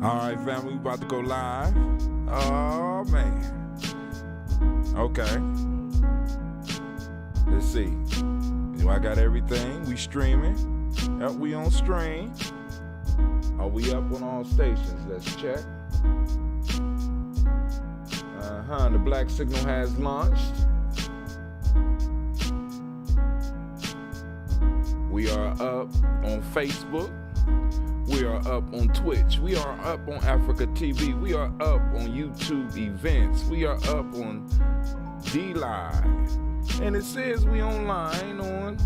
All right, family, we about to go live. Oh, man. Okay. Let's see. I got everything. We streaming. Yep, we on stream. Are we up on all stations? Let's check. The black signal has launched. We are up on Facebook. We are up on Twitch. We are up on Africa TV. We are up on YouTube events. We are up on D-Live. And it says we online on,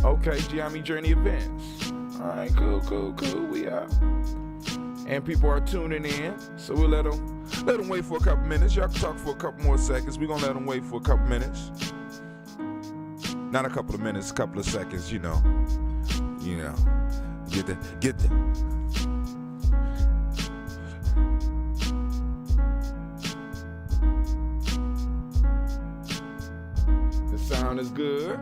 okay, Gye-Nyame Journey events. All right, cool. We out. And people are tuning in. So we'll let them wait for a couple minutes. Y'all can talk for a couple more seconds. We're going to let them wait for a couple minutes. Not a couple of minutes, a couple of seconds, you know. Get the. The sound is good.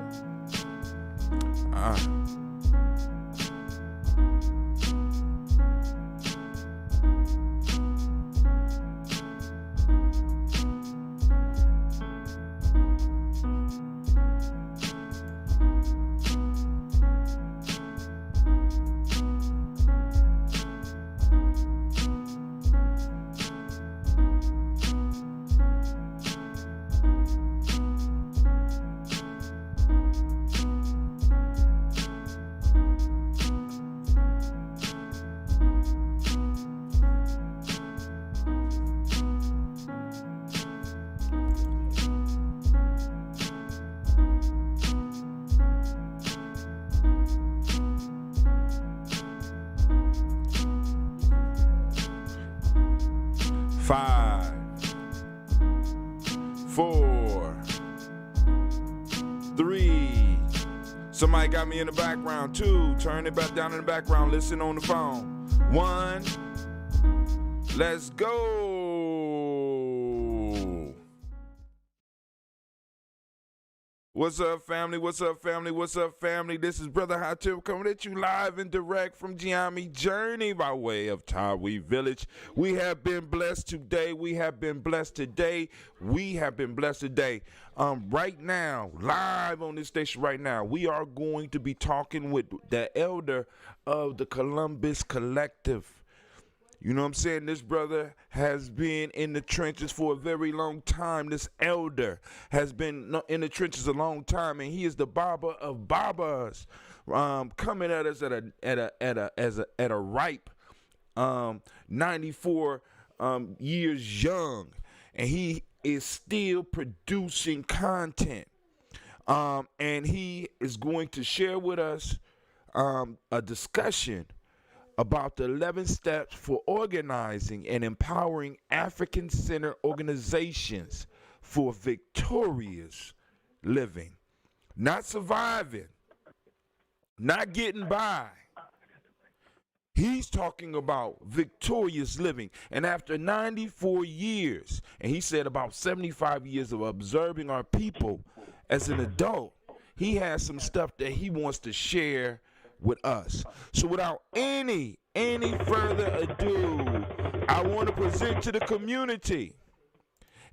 Five, 4, 3. Somebody got me in the background. 2, turn it back down in the background. Listen on the phone. 1, let's go. What's up, family? What's up, family? This is Brother Hot Tip coming at you live and direct from Gye-Nyame Journey by way of Tawi Village. We have been blessed today. Right now, live on this station right now, we are going to be talking with the elder of the Columbus Collective. You know what I'm saying? This brother has been in the trenches for a very long time. This elder has been in the trenches a long time, and he is the Baba of Babas, coming at us at a ripe 94 years young, and he is still producing content. And he is going to share with us a discussion about the 11 steps for organizing and empowering African-centered organizations for victorious living. Not surviving, not getting by. He's talking about victorious living. And after 94 years, and he said about 75 years of observing our people as an adult, he has some stuff that he wants to share with us. So without any further ado, I want to present to the community.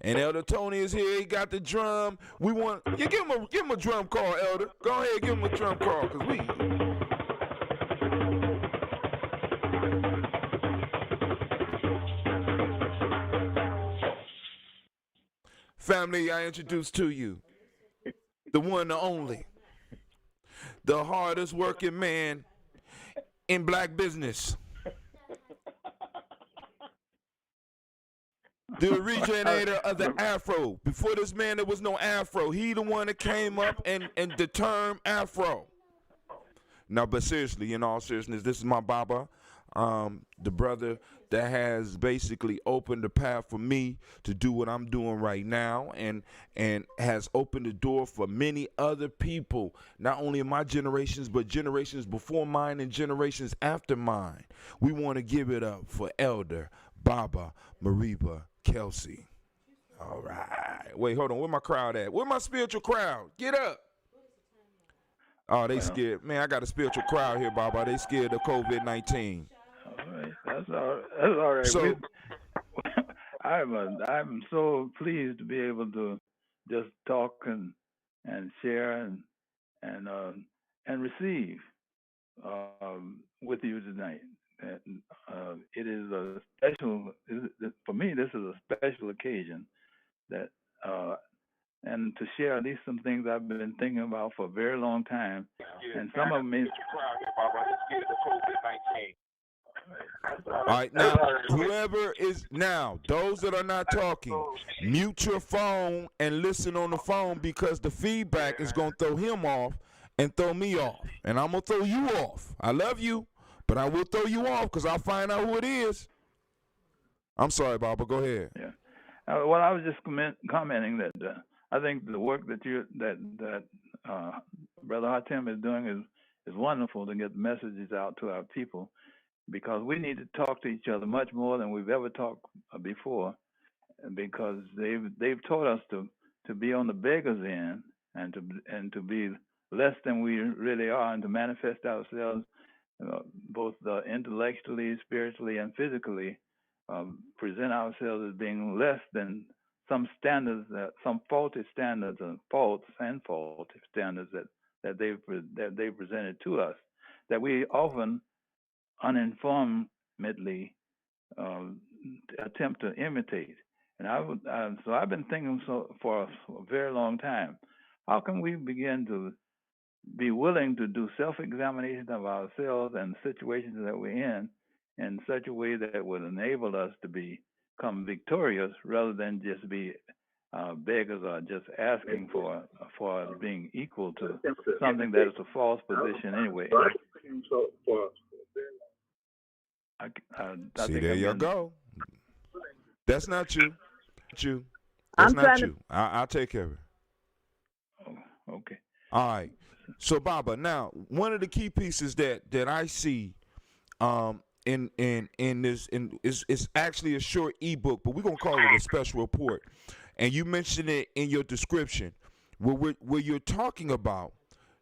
And Elder Tony is here. He got the drum. We want you give him a drum call, Elder. Go ahead, give him a drum call, cause we. Family, I introduce to you the one, the only, the hardest working man in black business. The originator of the Afro. Before this man, there was no Afro. He the one that came up and the term Afro. Now, but seriously, in all seriousness, this is my Baba, the brother that has basically opened the path for me to do what I'm doing right now, and has opened the door for many other people, not only in my generations, but generations before mine and generations after mine. We want to give it up for Elder Baba Moriba Kelsey. All right. Wait, hold on. Where my crowd at? Where my spiritual crowd? Get up. Oh, they scared. Man, I got a spiritual crowd here, Baba. They scared of COVID-19. All right. That's all right. We, So, I'm so pleased to be able to just talk and share and receive with you tonight. And it is a special for me. This is a special occasion that uh, and to share at least some things I've been thinking about for a very long time, and some of them is. all right, now, whoever is now, those that are not talking, mute your phone and listen on the phone because the feedback is going to throw him off and throw me off. And I'm going to throw you off. I love you, but I will throw you off because I'll find out who it is. I'm sorry, Baba. Go ahead. Yeah. Well, I was just commenting that I think the work that Brother Hatem is doing is wonderful to get messages out to our people because we need to talk to each other much more than we've ever talked before because they've taught us to be on the beggar's end and to be less than we really are and to manifest ourselves both intellectually, spiritually, and physically, present ourselves as being less than some standards, some faulty standards, and faulty standards that they presented to us, that we often uninformedly um, attempt to imitate. And so I've been thinking for a very long time. How can we begin to be willing to do self-examination of ourselves and situations that we're in such a way that would enable us to become victorious rather than just be beggars or just asking for being equal to something that is a false position anyway. I See, think there I'm you getting. go. That's not you. You. That's I'm not trying to. you. I'll take care of it. Oh, okay. All right. So, Baba, now one of the key pieces that I see in this is actually a short ebook, but we're gonna call it a special report. And you mentioned it in your description, where you're talking about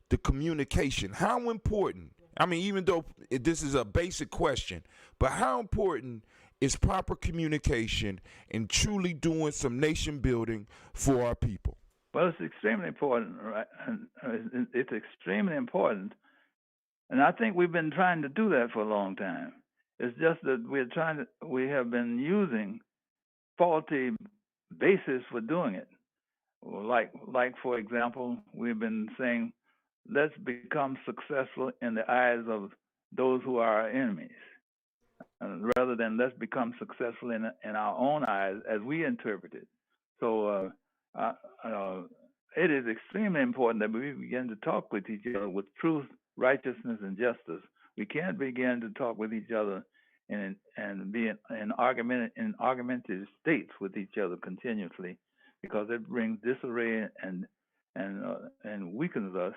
the communication. How important? I mean, even though this is a basic question, but how important is proper communication and truly doing some nation building for our people? Well, it's extremely important, right? And it's extremely important, and I think we've been trying to do that for a long time. It's just that we have been using faulty basis for doing it. Like for example, we've been saying, let's become successful in the eyes of those who are our enemies, rather than let's become successful in our own eyes as we interpret it. So uh, uh, it is extremely important that we begin to talk with each other with truth, righteousness, and justice. We can't begin to talk with each other and be in argumentative states with each other continuously, because it brings disarray and weakens us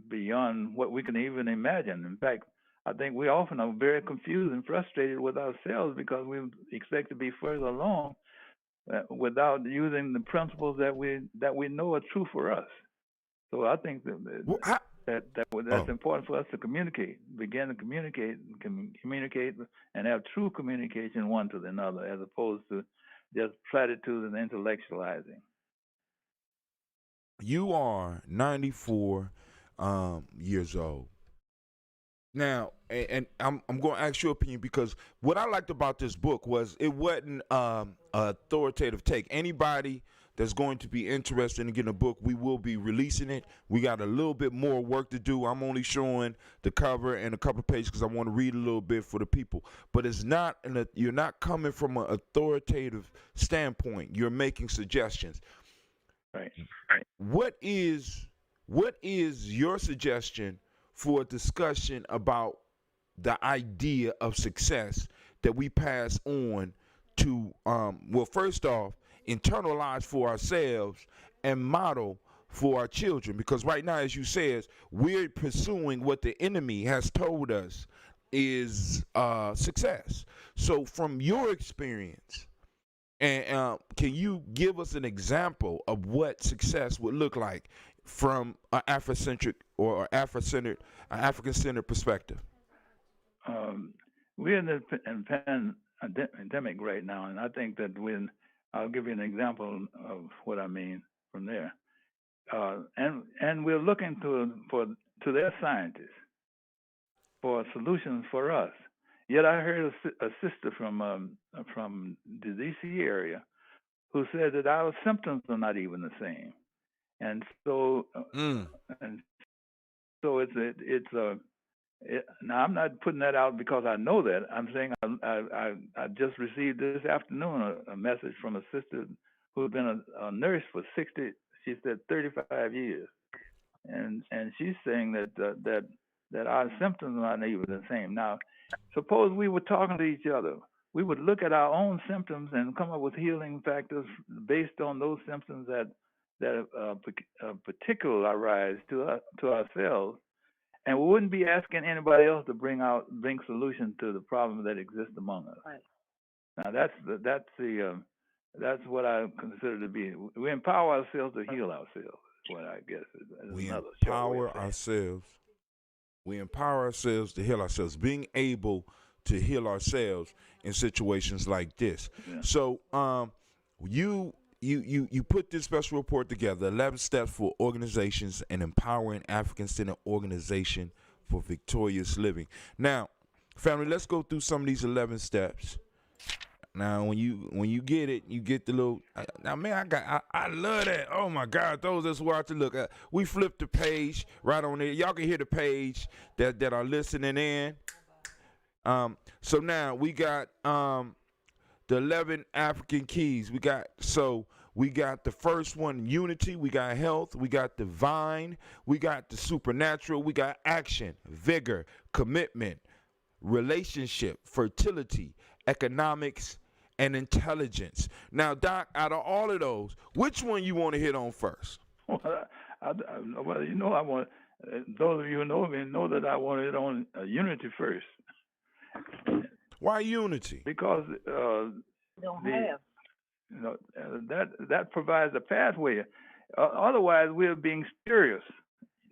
beyond what we can even imagine. In fact, I think we often are very confused and frustrated with ourselves because we expect to be further along without using the principles that we know are true for us. So I think Well, how, that's oh, important for us to begin to communicate, and have true communication one to another, as opposed to just platitudes and intellectualizing. you are 94 years old. Now, and I'm going to ask your opinion because what I liked about this book was it wasn't an authoritative take. Anybody that's going to be interested in getting a book, we will be releasing it. We got a little bit more work to do. I'm only showing the cover and a couple of pages because I want to read a little bit for the people. But it's not you're not coming from an authoritative standpoint. You're making suggestions. Right. What is your suggestion for a discussion about the idea of success that we pass on to well, first off, internalize for ourselves and model for our children? Because right now, as you said, we're pursuing what the enemy has told us is success. So from your experience, and can you give us an example of what success would look like from an Afrocentric or African-centered perspective? Um, we're in the pandemic right now, and I think that I'll give you an example of what I mean from there. And we're looking to their scientists for solutions for us. Yet I heard a sister from the D.C. area who said that our symptoms are not even the same, and so Mm. and so now I'm not putting that out because I know that. I'm saying I just received this afternoon a message from a sister who had been a nurse for 60, she said 35 years, and she's saying that our symptoms are not even the same. Now, suppose we were talking to each other, we would look at our own symptoms and come up with healing factors based on those symptoms that particularize to ourselves, and we wouldn't be asking anybody else to bring solution to the problem that exists among us. Right. Now that's what I consider to be. We empower ourselves to heal ourselves. What I guess is We another short way of empower saying. ourselves. We empower ourselves to heal ourselves. Being able to heal ourselves in situations like this. Yeah. So, you put this special report together, 11 steps for organizations and empowering African-centered organization for victorious living. Now, family, let's go through some of these 11 steps. Now, when you get it, you get the little. Now, man, I love that. Oh my God, those that's watching. Look, we flipped the page right on there. Y'all can hear the page that are listening in. So now we got the 11 African keys. We got the first one, unity. We got health. We got divine. We got the supernatural. We got action, vigor, commitment, relationship, fertility, economics, and intelligence. Now, Doc, out of all of those, which one you want to hit on first? Well, well, you know, I want those of you who know me know that I want it on unity first. Why unity? Because Don't have. you know that provides a pathway. Otherwise, we're being spurious,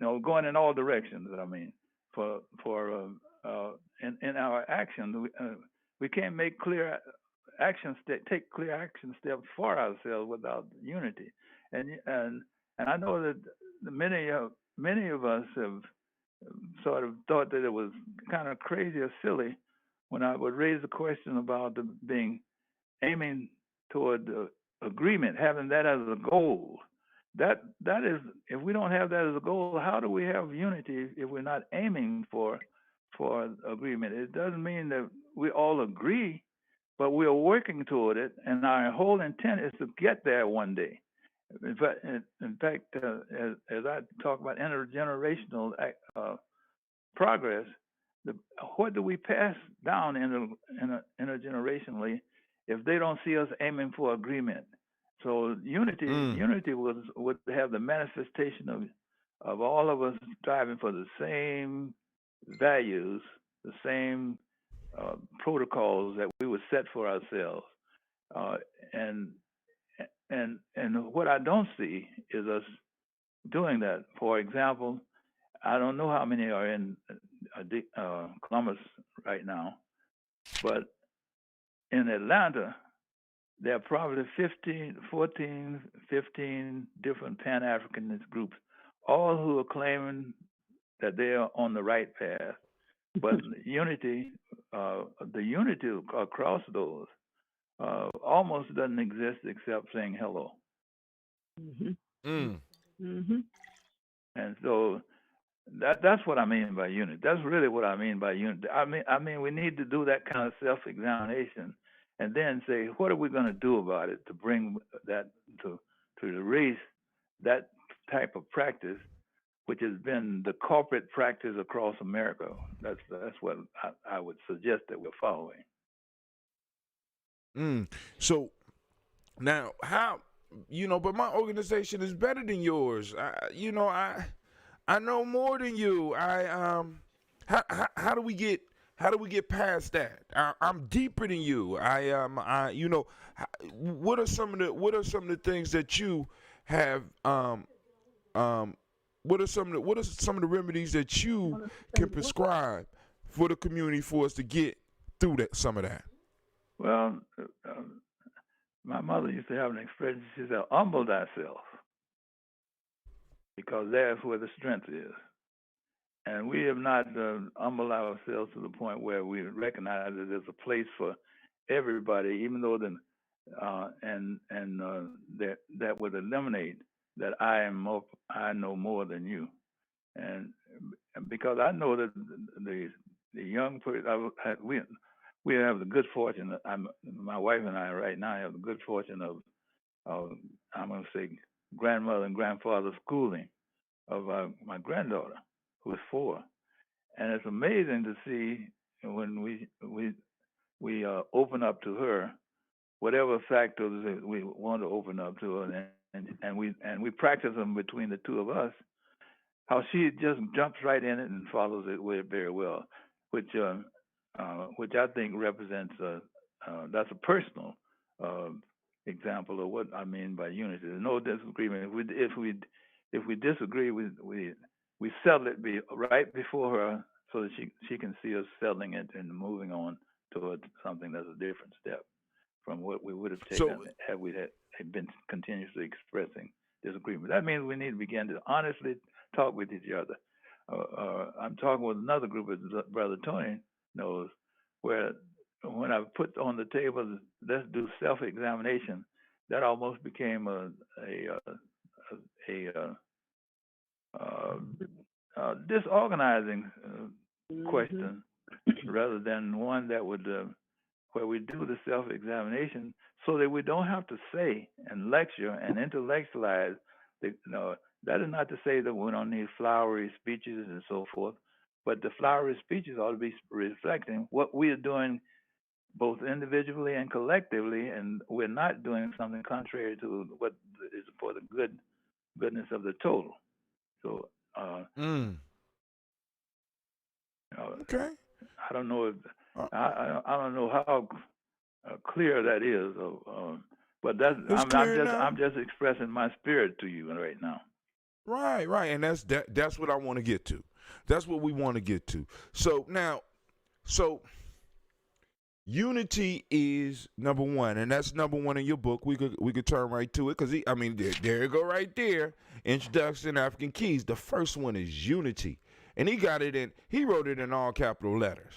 going in all directions. I mean, in our actions, we can't make clear take clear action steps for ourselves without unity. And I know that many of us have sort of thought that it was kind of crazy or silly when I would raise the question about aiming toward agreement, having that as a goal. That is, if we don't have that as a goal, how do we have unity if we're not aiming for agreement? It doesn't mean that we all agree, but we are working toward it, and our whole intent is to get there one day. In fact, as I talk about intergenerational progress, what do we pass down intergenerationally if they don't see us aiming for agreement? So unity would have the manifestation of all of us striving for the same values, the same protocols that we would set for ourselves, and what I don't see is us doing that. For example, I don't know how many are in Columbus right now, but in Atlanta, there are probably 14, 15 different Pan-Africanist groups, all who are claiming that they are on the right path. But the unity across those almost doesn't exist except saying hello. And so that's what I mean by unity. That's really what I mean by unity. I mean we need to do that kind of self-examination and then say, what are we going to do about it to bring that to erase that type of practice, which has been the corporate practice across America. That's what I would suggest that we're following. So now, how but my organization is better than yours. I know more than you. How do we get past that? I'm deeper than you. What are some of the things that you have what are some of the remedies that you can prescribe for the community for us to get through that some of that? Well, my mother used to have an expression. She said, "Humble thyself, because there's where the strength is." And we have not humbled ourselves to the point where we recognize that there's a place for everybody, even though that would eliminate that I know more than you, and because I know that the young person we have the good fortune. My wife and I right now have the good fortune of I'm going to say grandmother and grandfather schooling of my granddaughter, who is 4, and it's amazing to see when we open up to her whatever factors that we want to open up to her, and we practice them between the two of us. How she just jumps right in it and follows it very well, which which I think represents that's a personal uh, example of what I mean by unity. There's no disagreement. If we disagree, we settle it right before her so that she can see us settling it and moving on towards something that's a different step from what we would have taken So had we had been continuously expressing disagreement. That means we need to begin to honestly talk with each other. I'm talking with another group, as Brother Tony knows, where when I put on the table, let's do self-examination, that almost became a disorganizing question rather than one that would where we do the self-examination so that we don't have to say and lecture and intellectualize. That is not to say that we don't need flowery speeches and so forth, but the flowery speeches ought to be reflecting what we are doing both individually and collectively, and we're not doing something contrary to what is for the goodness of the total. So, mm, uh, okay. I don't know if Uh, I don't know how clear that is, but that's it's clear now. I'm just expressing my spirit to you right now. Right, right. And that's what I want to get to. That's what we want to get to. So now, so unity is number one, and that's number one in your book. We could turn right to it because I mean there you go right there. Introduction African Keys. The first one is unity, and he wrote it in all capital letters.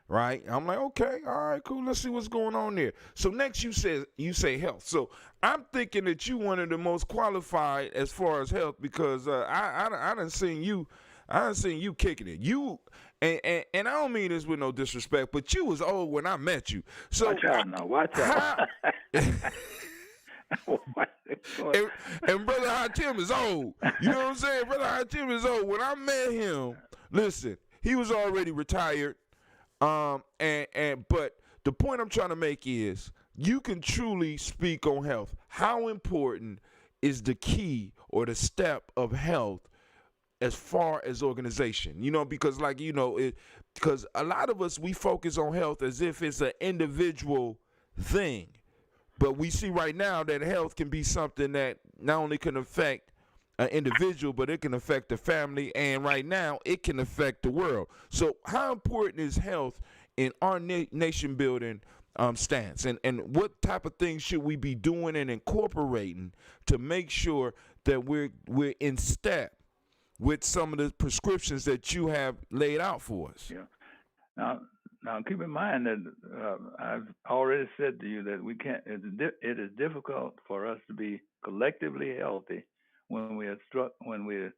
Right? I'm like, okay, all right, cool. Let's see what's going on there. So next you say health. So I'm thinking that you one of the most qualified as far as health because I done seen you. I done seen you kicking it. You and I don't mean this with no disrespect, but you was old when I met you. So Watch out now, watch how out. and, and Brother Hatim is old. You know what I'm saying? Brother Hatim is old. When I met him, listen, he was already retired. But the point I'm trying to make is you can truly speak on health. How important is the key or the step of health as far as organization? Because because a lot of us, we focus on health as if it's an individual thing. But we see right now that health can be something that not only can affect an individual, but it can affect the family, and right now it can affect the world. So, how important is health in our nation building stance, and what type of things should we be doing and incorporating to make sure that we're in step with some of the prescriptions that you have laid out for us? Yeah. Now, now keep in mind that I've already said to you that we can't. It is difficult for us to be collectively healthy when we are when we are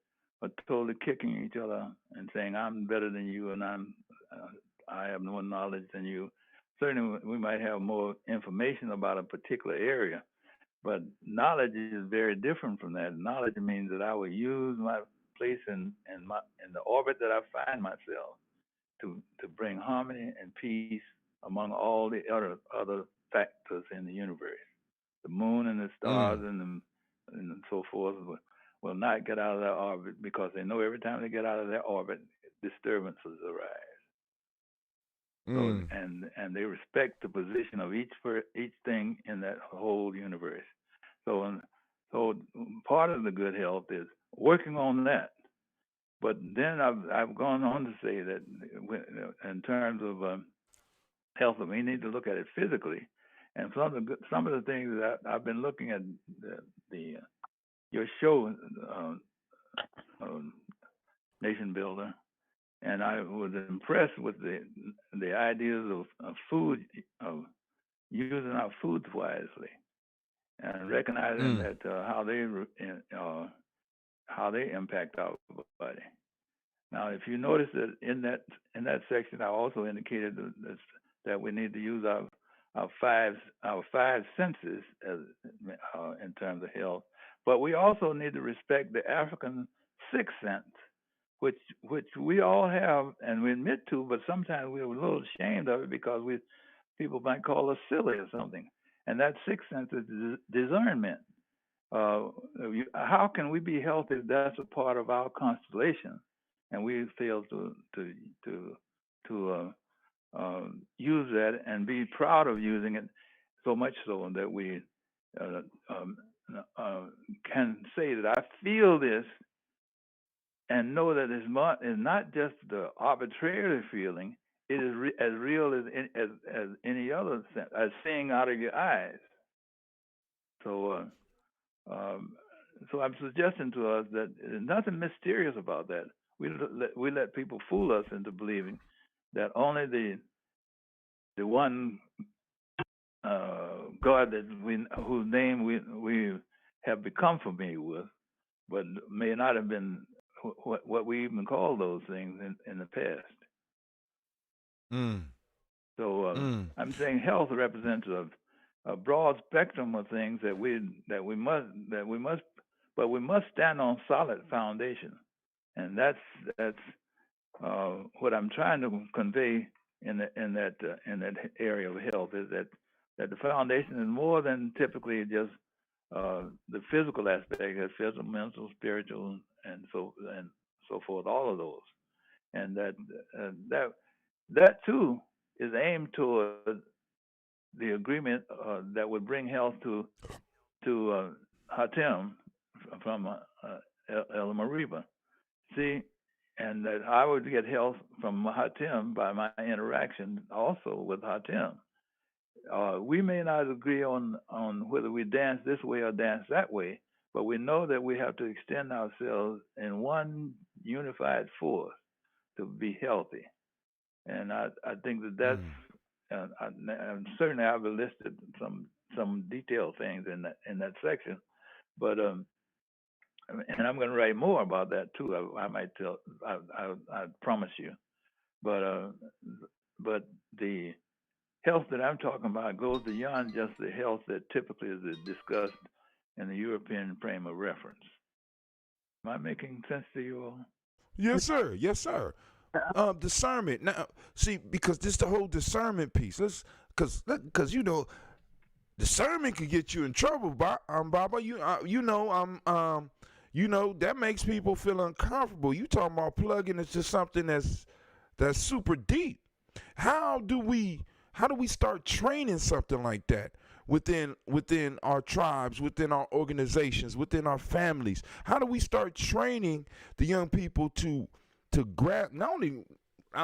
totally kicking each other and saying I'm better than you and I have more knowledge than you. Certainly, we might have more information about a particular area, but knowledge is very different from that. Knowledge means that I will use my place in the orbit that I find myself to bring harmony and peace among all the other factors in the universe. The moon and the stars Mm, and so forth will not get out of their orbit because they know every time they get out of their orbit, disturbances arise. So mm. and they respect the position of each thing in that whole universe. So so part of the good health is working on that. But then I've gone on to say that in terms of health, we need to look at it physically. And some of the things that I've been looking at the your show, uh, Nation Builder, and I was impressed with the ideas of food, of using our foods wisely, and recognizing that how they impact our body. Now, if you notice that in that section, I also indicated that we need to use our five senses in terms of health, but we also need to respect the African sixth sense, which we all have and we admit to, but sometimes we're a little ashamed of it because people might call us silly or something. And that sixth sense is discernment. How can we be healthy if that's a part of our constellation, and we fail to use that and be proud of using it, so much so that we uh, um, can say that I feel this and know that it's not just the arbitrary feeling. It is as real as any other sense, as seeing out of your eyes. So, um, so I'm suggesting to us that there's nothing mysterious about that. We let people fool us into believing that only the one God whose name we have become familiar with, but may not have been what we even call those things in the past. Mm. So Mm. I'm saying health represents a broad spectrum of things that we must, but we must stand on solid foundation, and that's what I'm trying to convey in that area of health is that the foundation is more than typically just the physical aspect, it's physical, mental, spiritual, and so forth, all of those, and that too is aimed toward the agreement that would bring health to Hatem from El Moriba. See, and that I would get health from Hatem by my interaction also with Hatem. We may not agree on whether we dance this way or dance that way, but we know that we have to extend ourselves in one unified force to be healthy. And I think that's certainly I've listed some detailed things in that section, but and I'm going to write more about that too. I might tell. I promise you. But but the health that I'm talking about goes beyond just the health that typically is discussed in the European frame of reference. Am I making sense to you all? Yes, sir. Yes, sir. Discernment. Now, see, because this the whole discernment piece. Because discernment can get you in trouble, Baba. That makes people feel uncomfortable. You talking about plugging into something that's super deep. How do we start training something like that within our tribes, within our organizations, within our families? How do we start training the young people to grab not only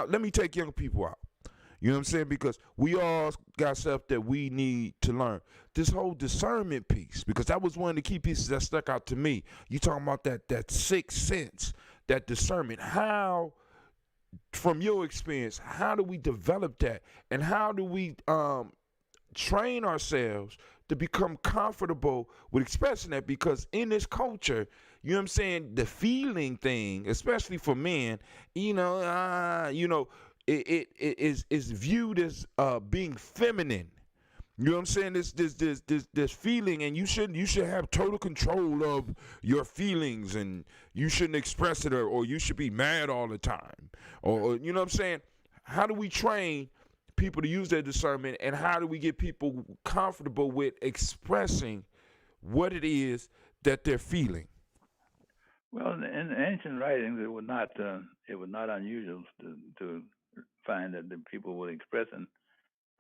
let me take young people out. You know what I'm saying? Because we all got stuff that we need to learn. This whole discernment piece, because that was one of the key pieces that stuck out to me. You talking about that sixth sense, that discernment. How, from your experience, how do we develop that, and how do we train ourselves to become comfortable with expressing that? Because in this culture, you know what I'm saying, the feeling thing, especially for men, it is viewed as being feminine. You know what I'm saying? This feeling, and you should have total control of your feelings, and you shouldn't express it, or you should be mad all the time, or you know what I'm saying? How do we train people to use their discernment, and how do we get people comfortable with expressing what it is that they're feeling? Well, in ancient writings, it was not unusual to find that the people were expressing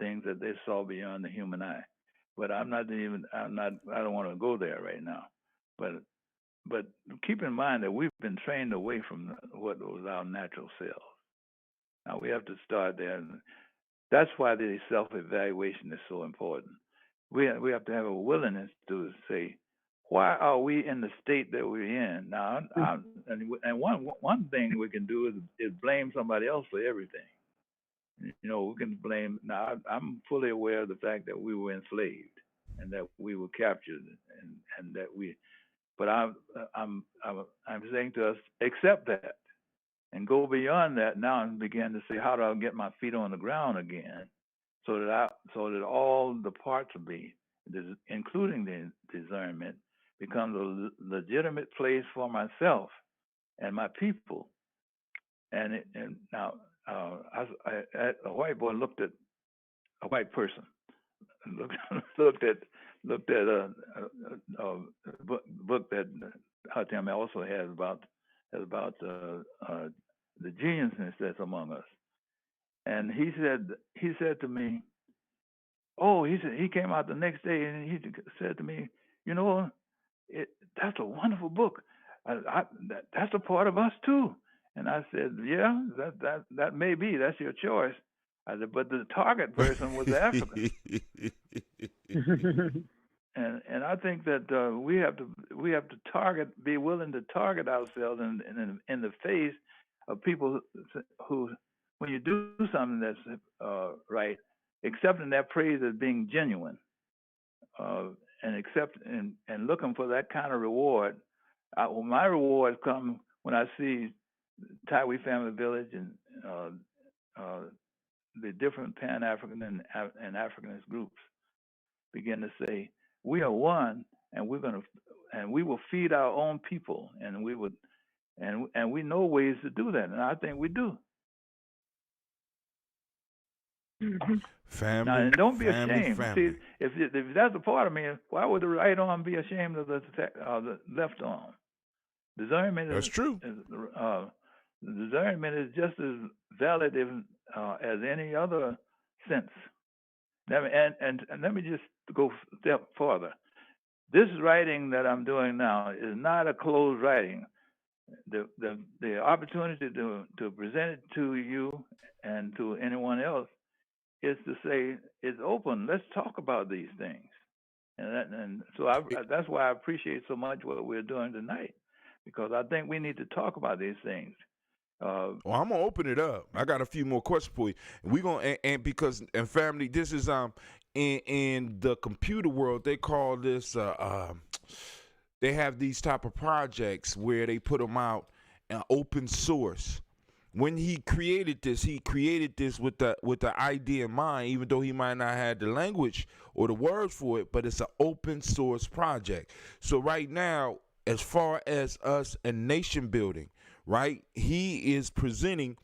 things that they saw beyond the human eye. But I don't want to go there right now. But but keep in mind that we've been trained away from what was our natural self. Now we have to start there. That's why the self-evaluation is so important. We have to have a willingness to say, why are we in the state that we're in now? And one thing we can do is blame somebody else for everything. You know, we can blame. Now, I'm fully aware of the fact that we were enslaved and that we were captured, and that we. But I'm saying to us, accept that and go beyond that now and begin to say, how do I get my feet on the ground again, so that all the parts of me, including the discernment, becomes a legitimate place for myself and my people. And now, a white boy looked at a white person, looked looked at looked at book that Hatem also has about the geniusness that's among us. And he said to me, oh, he came out the next day and he said to me, you know, that's a wonderful book. That's a part of us too. And I said, yeah, that may be. That's your choice. I said, but the target person was African. And I think that we have to be willing to target ourselves in the face of people who, when you do something that's right, accepting that praise as being genuine, and looking for that kind of reward. Well, my rewards come when I see Taiwi Family Village and the different Pan African and Africanist groups begin to say, we are one, and we will feed our own people, and we know ways to do that, and I think we do. Family, now, and don't be family, ashamed. family. See, if that's a part of me, why would the right arm be ashamed of the left arm? That's true. Discernment is just as valid as any other sense. And let me just go a step further. This writing that I'm doing now is not a closed writing. The opportunity to present it to you and to anyone else is to say it's open. Let's talk about these things. And so that's why I appreciate so much what we're doing tonight, because I think we need to talk about these things. Well, I'm gonna open it up. I got a few more questions for you. We gonna and because and family, this is in the computer world they call this they have these type of projects where they put them out open source. When he created this with the idea in mind, even though he might not have the language or the words for it, but it's an open source project. So right now, as far as us and nation building, right, he is presenting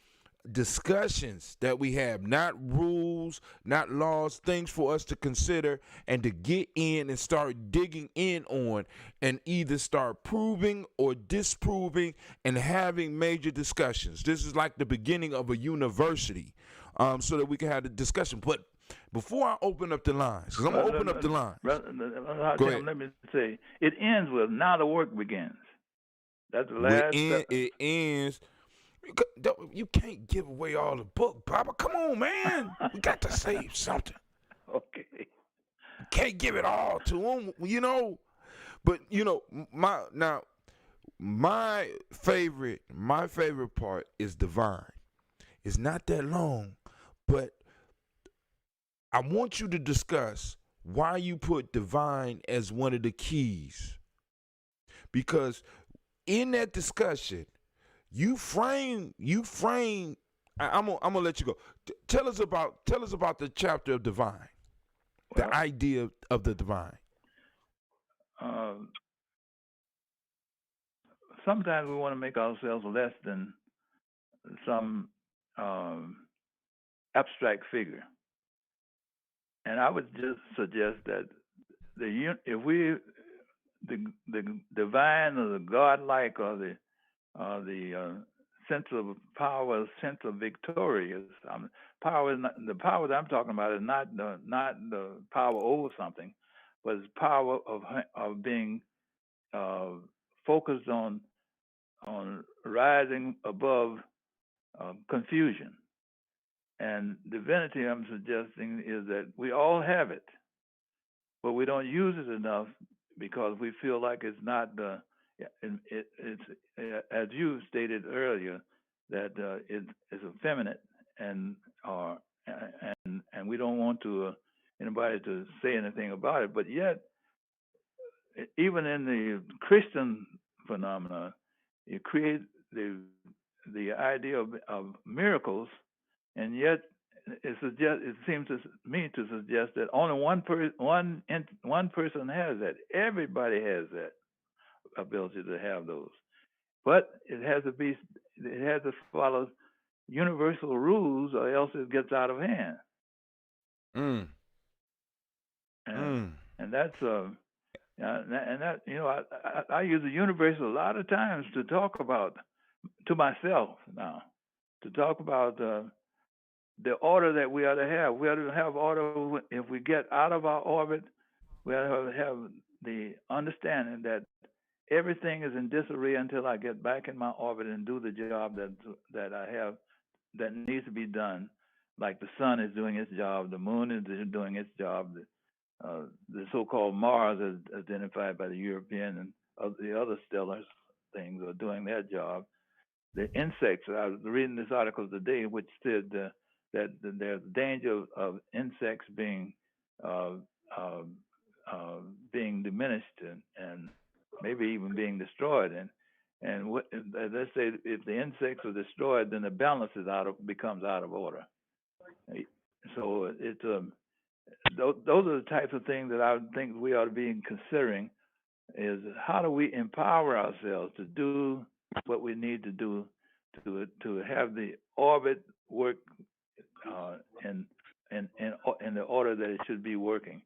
discussions that we have, not rules, not laws, things for us to consider and to get in and start digging in on and either start proving or disproving and having major discussions. This is like the beginning of a university, so that we can have the discussion. But before I open up the lines, because I'm going to open up the lines. Go ahead. Let me say, it ends with, now the work begins. That's the last. It ends. You can't give away all the book, Papa. Come on, man. We got to save something. Okay. You can't give it all to them, you know. But you know, my favorite part is Divine. It's not that long, but I want you to discuss why you put Divine as one of the keys. Because in that discussion, you frame. I'm gonna let you go. Tell us about the chapter of Divine, the idea of the divine. Sometimes we want to make ourselves less than some abstract figure, and I would just suggest that the divine or the godlike or the sense of power, sense of victorious. Power is not, the power that I'm talking about is not the power over something, but it's power of being focused on rising above confusion. And divinity, I'm suggesting, is that we all have it, but we don't use it enough because we feel like it's not the. It's as you stated earlier that it's effeminate and or and we don't want to anybody to say anything about it. But yet, even in the Christian phenomena, you create the the idea of miracles, and yet it seems to me to suggest that only one person has that. Everybody has that ability to have those, but it has to follow universal rules, or else it gets out of hand. Mm. And Mm. and that's and that I use the universe a lot of times to talk about to myself now to talk about the order that we ought to have. We ought to have order if we get out of our orbit. We ought to have the understanding that everything is in disarray until I get back in my orbit and do the job that I have that needs to be done. Like the sun is doing its job, the moon is doing its job, the so-called Mars, as identified by the European and the other stellar things, are doing their job. The insects. I was reading this article today, which said that there's danger of insects uh, uh, being diminished and maybe even being destroyed. And let's say if the insects are destroyed, then the balance becomes out of order. So it's those are the types of things that I think we ought to be considering. Is how do we empower ourselves to do what we need to do to have the orbit work uh, in, in the order that it should be working.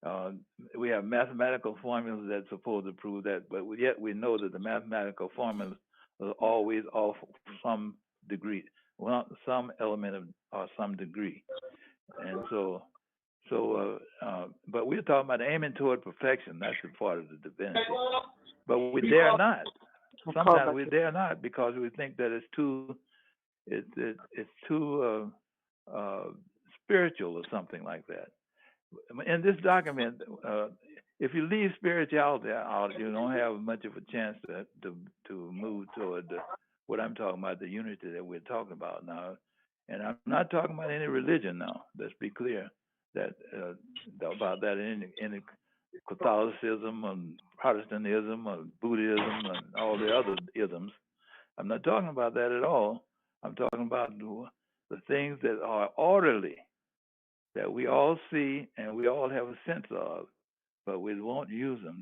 Uh, we have mathematical formulas that's supposed to prove that, but yet we know that the mathematical formulas are always off some degree, well, some element of or some degree, and but we're talking about aiming toward perfection. That's the part of the divinity. But we dare not. Sometimes we dare not because we think that it's too spiritual or something like that. In this document, if you leave spirituality out, you don't have much of a chance to move toward what I'm talking about, the unity that we're talking about now. And I'm not talking about any religion now. Let's be clear that about that in any Catholicism and Protestantism or Buddhism and all the other isms. I'm not talking about that at all. I'm talking about the things that are orderly that we all see and we all have a sense of, but we won't use them.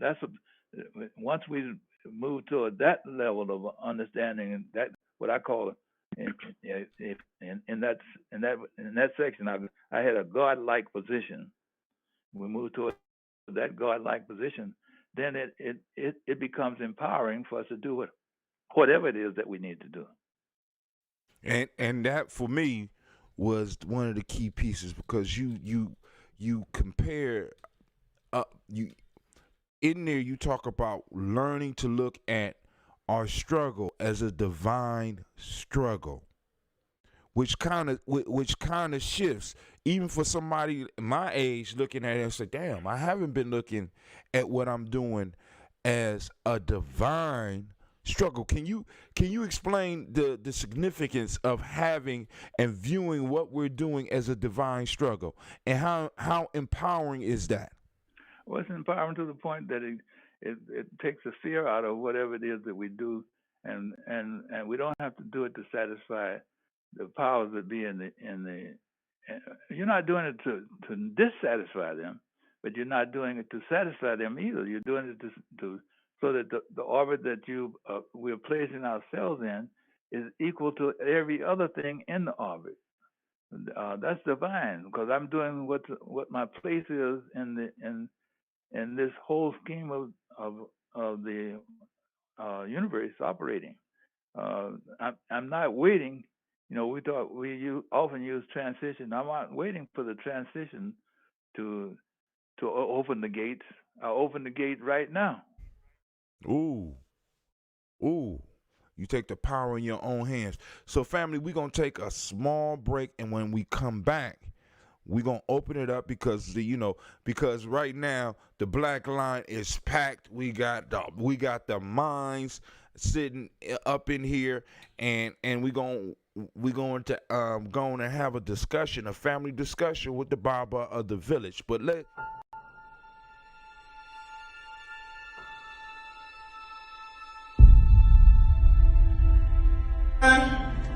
Once we move toward that level of understanding, and that what I call in that section, I had a godlike position. We move toward that godlike position, then it becomes empowering for us to do whatever it is that we need to do. And that for me was one of the key pieces because you compare you in there you talk about learning to look at our struggle as a divine struggle, which kind of shifts even for somebody my age looking at it and say, damn, I haven't been looking at what I'm doing as a divine struggle. Can you explain the significance of having and viewing what we're doing as a divine struggle, and how empowering is that? Well, it's empowering to the point that it takes the fear out of whatever it is that we do, and we don't have to do it to satisfy the powers that be in the. You're not doing it to dissatisfy them, but you're not doing it to satisfy them either. You're doing it to so that the orbit that we're placing ourselves in is equal to every other thing in the orbit. That's divine because I'm doing what my place is in this whole scheme of the universe operating. I'm not waiting. We often use transition. I'm not waiting for the transition to open the gates. I open the gate right now. Ooh, ooh. You take the power in your own hands. So, family, we're going to take a small break. And when we come back, we're going to open it up because, because right now the black line is packed. We got the minds sitting up in here, and we're going to going to have a discussion, a family discussion with the Baba of the village. But let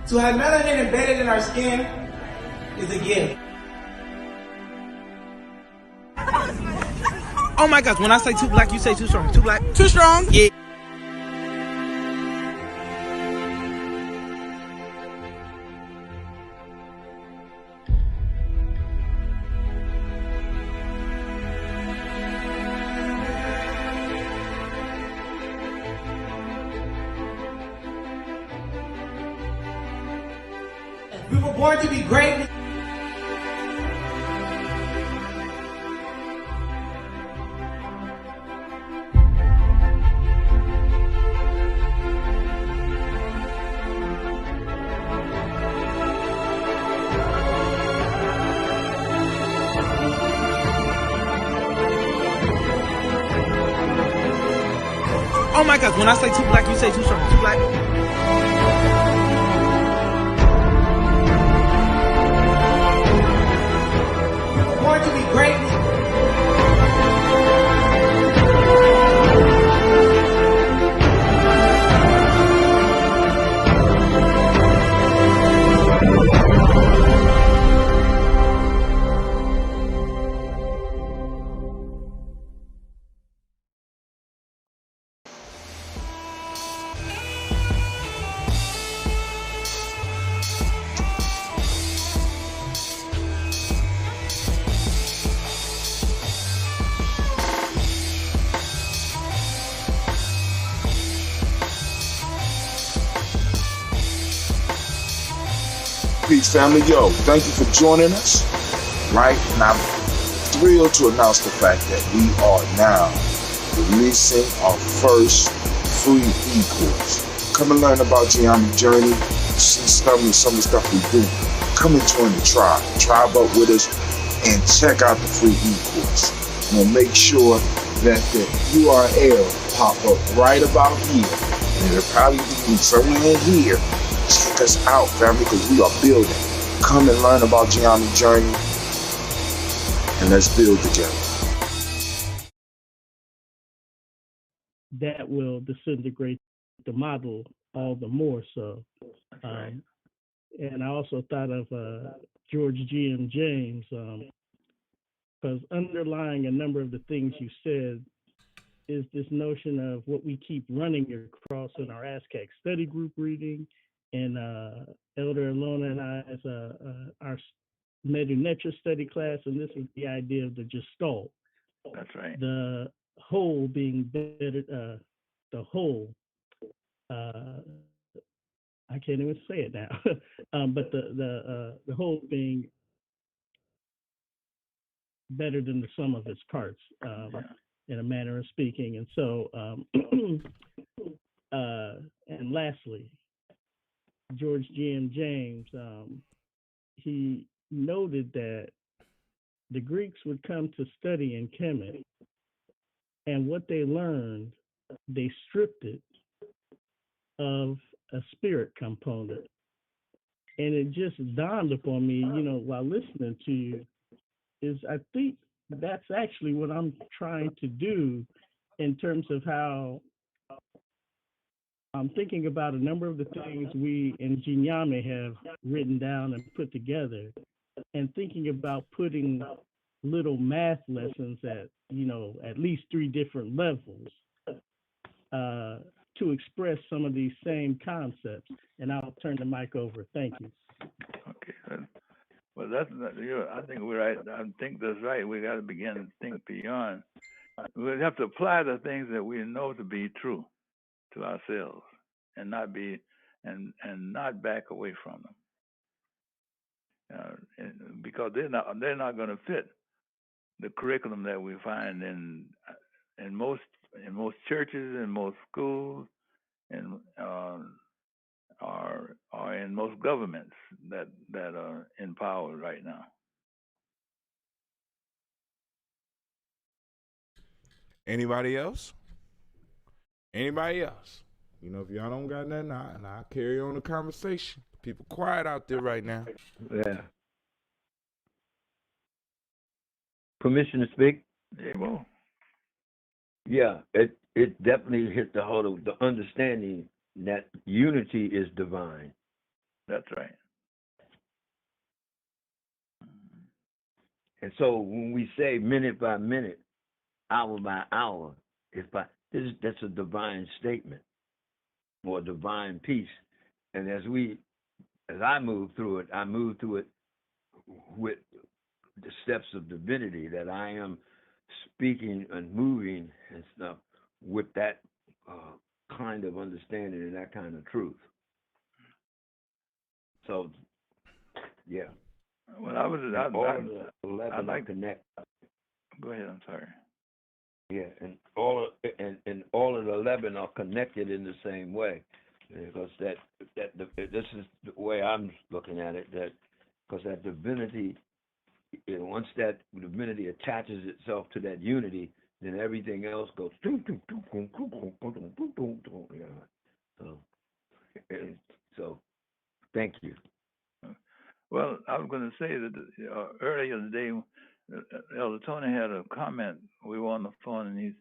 To have melanin embedded in our skin is a gift. Oh my gosh, when I say too black, you say too strong. Too black. Too strong? Yeah. We were born to be great. Oh my gosh, when I say too black, you say too strong. Too black. We were born to be great. Peace, family. Yo, thank you for joining us. Right? And I'm thrilled to announce the fact that we are now releasing our first free e-course. Come and learn about Gye-Nyame journey, see some of the stuff we do. Come and join the tribe. Tribe up with us and check out the free e-course. We'll make sure that the URL pop up right about here. And it'll probably be somewhere in here. Check us out, family, because we are building. Come and learn about Gye-Nyame journey, and let's build together. That will disintegrate the model all the more so. Right. And I also thought of George G. James, because underlying a number of the things you said is this notion of what we keep running across in our ASCAC study group reading, and Elder Alona and I as our Medu-Netra study class, and this is the idea of the gestalt. That's right. The whole being better, the whole, I can't even say it now, but the whole being better than the sum of its parts, in a manner of speaking. And so, and lastly, George G. James, he noted that the Greeks would come to study in Kemet, and what they learned, they stripped it of a spirit component. And it just dawned upon me, while listening to you, is I think that's actually what I'm trying to do in terms of how I'm thinking about a number of the things we in Gye-Nyame have written down and put together, and thinking about putting little math lessons at least 3 different levels to express some of these same concepts. And I'll turn the mic over. Thank you. Okay. Well, I think we're right. I think that's right. We got to begin to think beyond. We have to apply the things that we know to be true to ourselves, and not not back away from them, because they're not going to fit the curriculum that we find in most churches, in most schools, and most governments that are in power right now. Anybody else? Anybody else? You know, if y'all don't got nothing, I'll carry on the conversation. People quiet out there right now. Yeah. Permission to speak? Yeah, well, Yeah, it definitely hit the whole of the understanding that unity is divine. that's right. And so when we say minute by minute, hour by hour, that's a divine statement or a divine piece. And as I move through it, I move through it with the steps of divinity, that I am speaking and moving and stuff with that kind of understanding and that kind of truth. So, yeah. Well, I like connect. Go ahead. I'm sorry. Yeah, and all of the 11 are connected in the same way, because this is the way I'm looking at it. That because that divinity, once that divinity attaches itself to that unity, then everything else goes. So, thank you. Well, I was going to say that earlier today, Elder Tony had a comment. We were on the phone, and he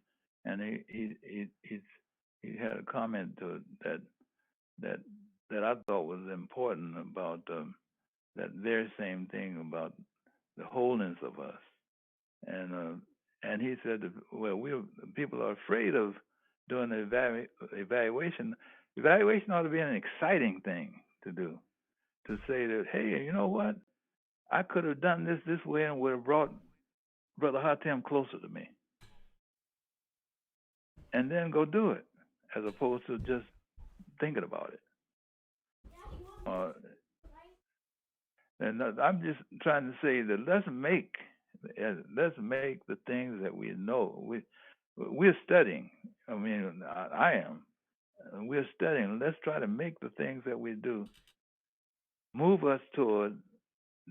had a comment that I thought was important about that very same thing about the wholeness of us, and he said that, well, people are afraid of doing the evaluation. Evaluation ought to be an exciting thing to do. To say that, hey, you know what? I could have done this way and would have brought Brother Hatem closer to me. And then go do it, as opposed to just thinking about it. And I'm just trying to say that let's make the things that we know. We're studying. I mean, I am. We're studying. Let's try to make the things that we do move us toward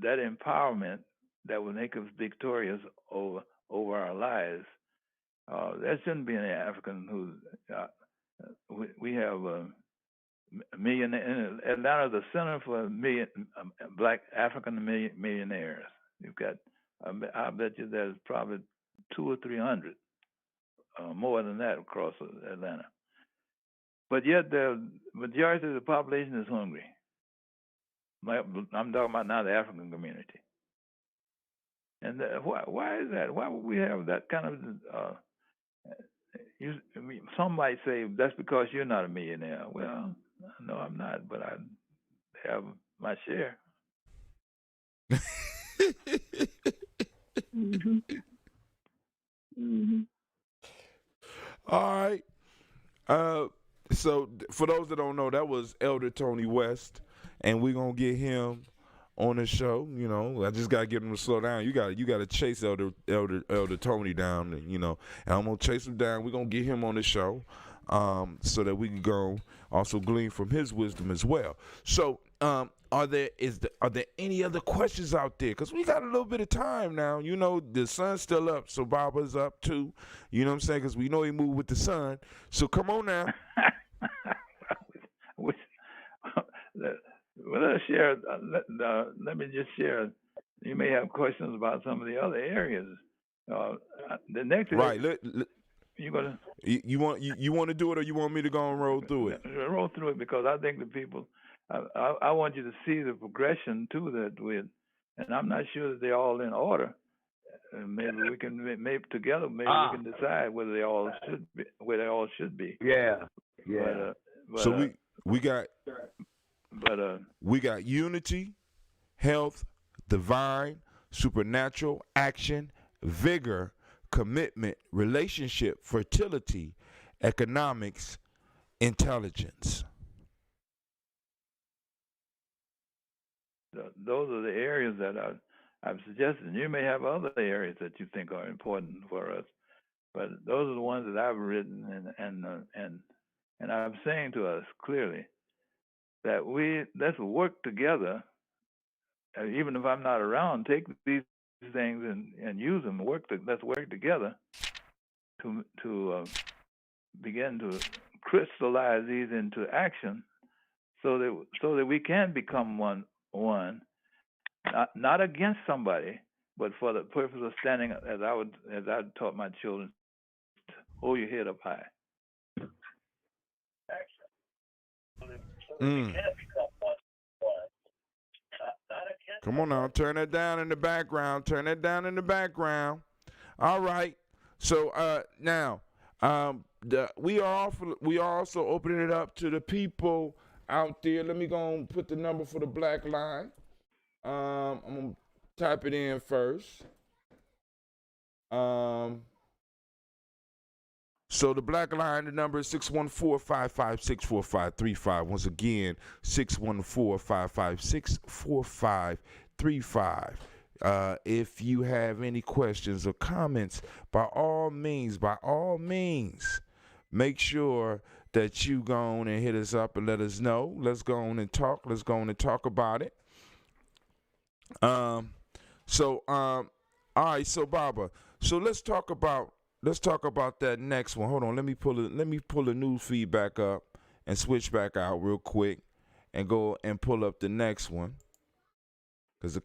that empowerment that will make us victorious over our lives. There shouldn't be any African who we have a million in Atlanta, the Center for Black African Millionaires. You've got, I bet you there's probably 200 or 300, more than that across Atlanta. But yet the majority of the population is hungry. I'm talking about now the African community. And why is that? Why would we have that kind of? Some might say that's because you're not a millionaire. Well, no, I'm not, but I have my share. Mm-hmm. Mm-hmm. All right. So for those that don't know, that was Elder Tony West, and we're gonna get him on the show. You know, I just gotta get him to slow down. You gotta chase Elder Tony down, and and I'm gonna chase him down. We're gonna get him on the show, so that we can go also glean from his wisdom as well. So, are there any other questions out there? Because we got a little bit of time now. You know, the sun's still up, so Baba's up too. You know what I'm saying? Because we know he moved with the sun. So come on now. Well, let's share. Let me just share. You may have questions about some of the other areas. The next right. You gonna you want to do it, or you want me to go and roll through it? Roll through it, because I think the people. I want you to see the progression too that and I'm not sure that they're all in order. Maybe we can together. Maybe we can decide whether they all should be. Yeah, yeah. So we got unity, health, divine, supernatural, action, vigor, commitment, relationship, fertility, economics, intelligence. Those are the areas that I've suggested. You may have other areas that you think are important for us, but those are the ones that I've written, and I'm saying to us clearly that let's work together. Even if I'm not around, take these things and use them. Let's work together to begin to crystallize these into action, so that we can become one, not against somebody, but for the purpose of standing, as I taught my children, hold your head up high. Mm. Come on now, turn it down in the background. Turn it down in the background. All right. So now, we are also opening it up to the people out there. Let me go and put the number for the black line. I'm gonna type it in first. So the black line, the number is 614-556-4535. Once again, 614-556-4535. If you have any questions or comments, by all means, make sure that you go on and hit us up and let us know. Let's go on and talk. Let's go on and talk about it. All right, so Baba, so let's talk about that next one. Hold on, let me pull the news feed back up and switch back out real quick and go and pull up the next one. Cause the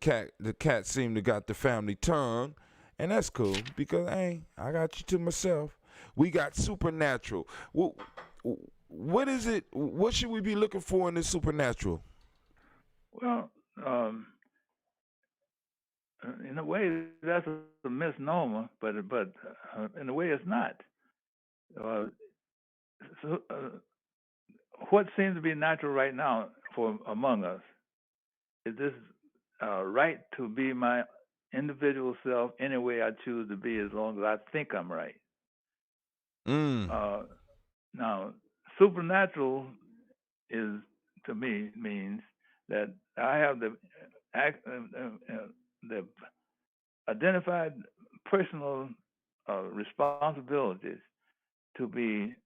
cat seemed to got the family tongue, and that's cool because hey, I got you to myself. We got supernatural. What is it? What should we be looking for in this supernatural? Well, in a way, that's a misnomer, but in a way, it's not. So, what seems to be natural right now for among us is this right to be my individual self any way I choose to be, as long as I think I'm right. Now, supernatural is, to me, means that I have the identified personal responsibilities to be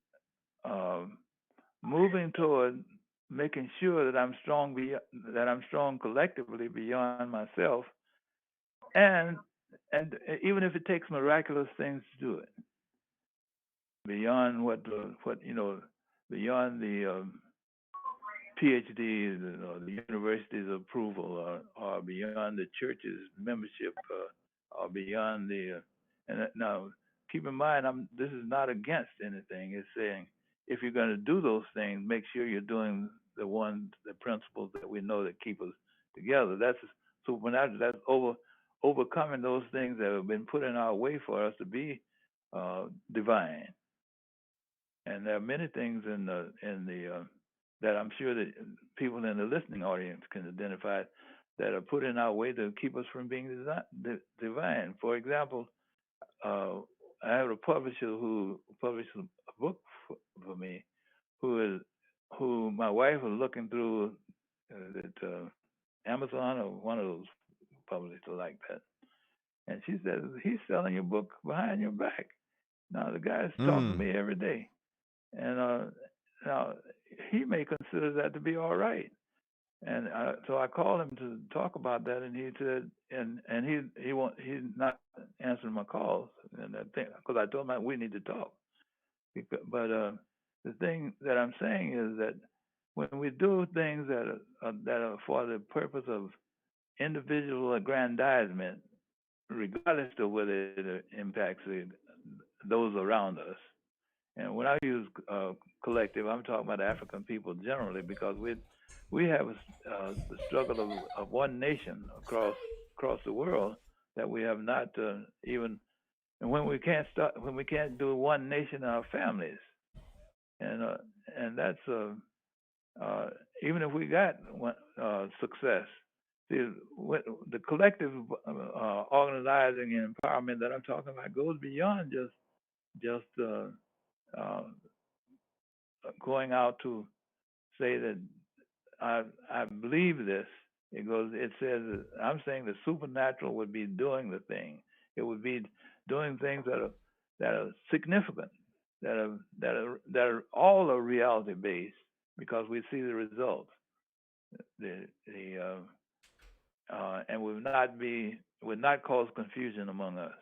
moving toward making sure that I'm strong, collectively beyond myself, and even if it takes miraculous things to do it, beyond beyond the PhDs or the university's approval, or beyond the church's membership, or beyond the. Now, keep in mind, this is not against anything. It's saying if you're going to do those things, make sure you're doing the principles that we know that keep us together. That's supernatural. That's overcoming those things that have been put in our way for us to be divine. And there are many things in the that I'm sure that people in the listening audience can identify that are put in our way to keep us from being divine. For example, I have a publisher who published a book for me, who my wife was looking through Amazon or one of those publishers like that, and she said, "He's selling your book behind your back." Now the guy's talking to me every day, and now he may consider that to be all right. And so I called him to talk about that, and he said, and he's not answering my calls, and I think because I told him we need to talk. But the thing that I'm saying is that when we do things that are for the purpose of individual aggrandizement, regardless of whether it impacts those around us. And when I use collective, I'm talking about African people generally, because we have the struggle of one nation across the world that we have not even. And when we can't do one nation in our families, and that's even if we got success. The collective organizing and empowerment that I'm talking about goes beyond just going out to say that I believe this. It says that I'm saying the supernatural would be doing the thing. It would be doing things that are significant, that are all are reality based, because we see the results. and would not cause confusion among us.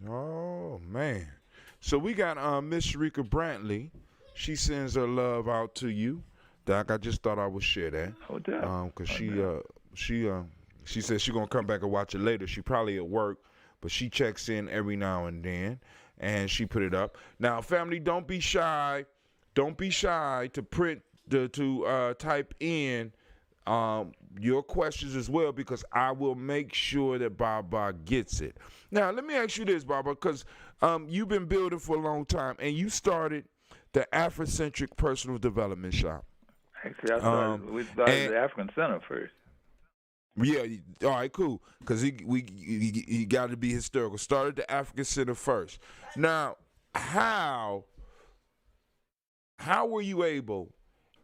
Oh man. So we got Miss Sharika Brantley. She sends her love out to you. Doc, I just thought I would share that. Cause she says she's gonna come back and watch it later. She probably at work, but she checks in every now and then, and she put it up. Now, family, don't be shy. Don't be shy to type in your questions as well, because I will make sure that Baba gets it. Now, let me ask you this, Baba, because you've been building for a long time, and you started the Afrocentric Personal Development Shop. Actually, we started the African Center first. Yeah, all right, cool. Because he got to be historical. Started the African Center first. Now, how were you able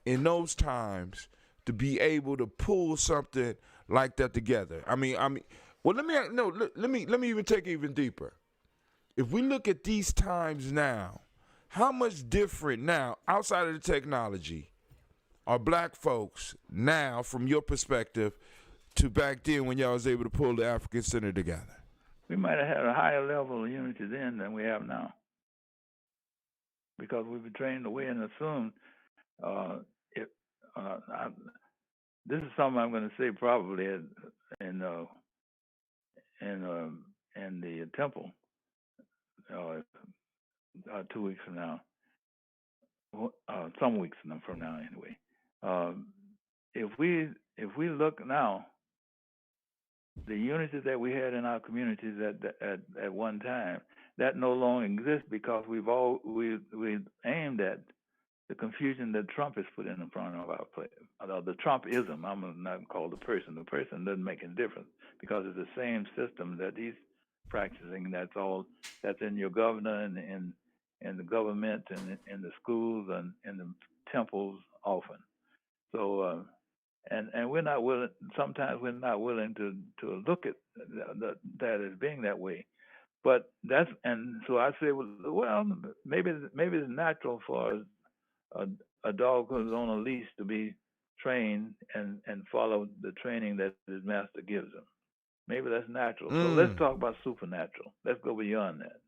in those times to be able to pull something like that together? Well, let me even take it even deeper. If we look at these times now, how much different now, outside of the technology, are black folks now, from your perspective, to back then when y'all was able to pull the African Center together? We might have had a higher level of unity then than we have now, because we've been trained away and assumed. This is something I'm going to say probably in the temple 2 weeks from now, some weeks from now anyway. If we look now, the unity that we had in our communities at one time, that no longer exists, because we've aimed at the confusion that Trump has put in front of our place. The Trumpism, I'm not called the person. The person doesn't make any difference, because it's the same system that he's practicing. That's in your governor and in the government and in the schools and in the temples often. So and we're not willing. Sometimes we're not willing to look at that as being that way. But so I say, well, maybe it's natural for a dog who's on a leash to be trained and follow the training that his master gives him. Maybe that's natural. So let's talk about supernatural. Let's go beyond that.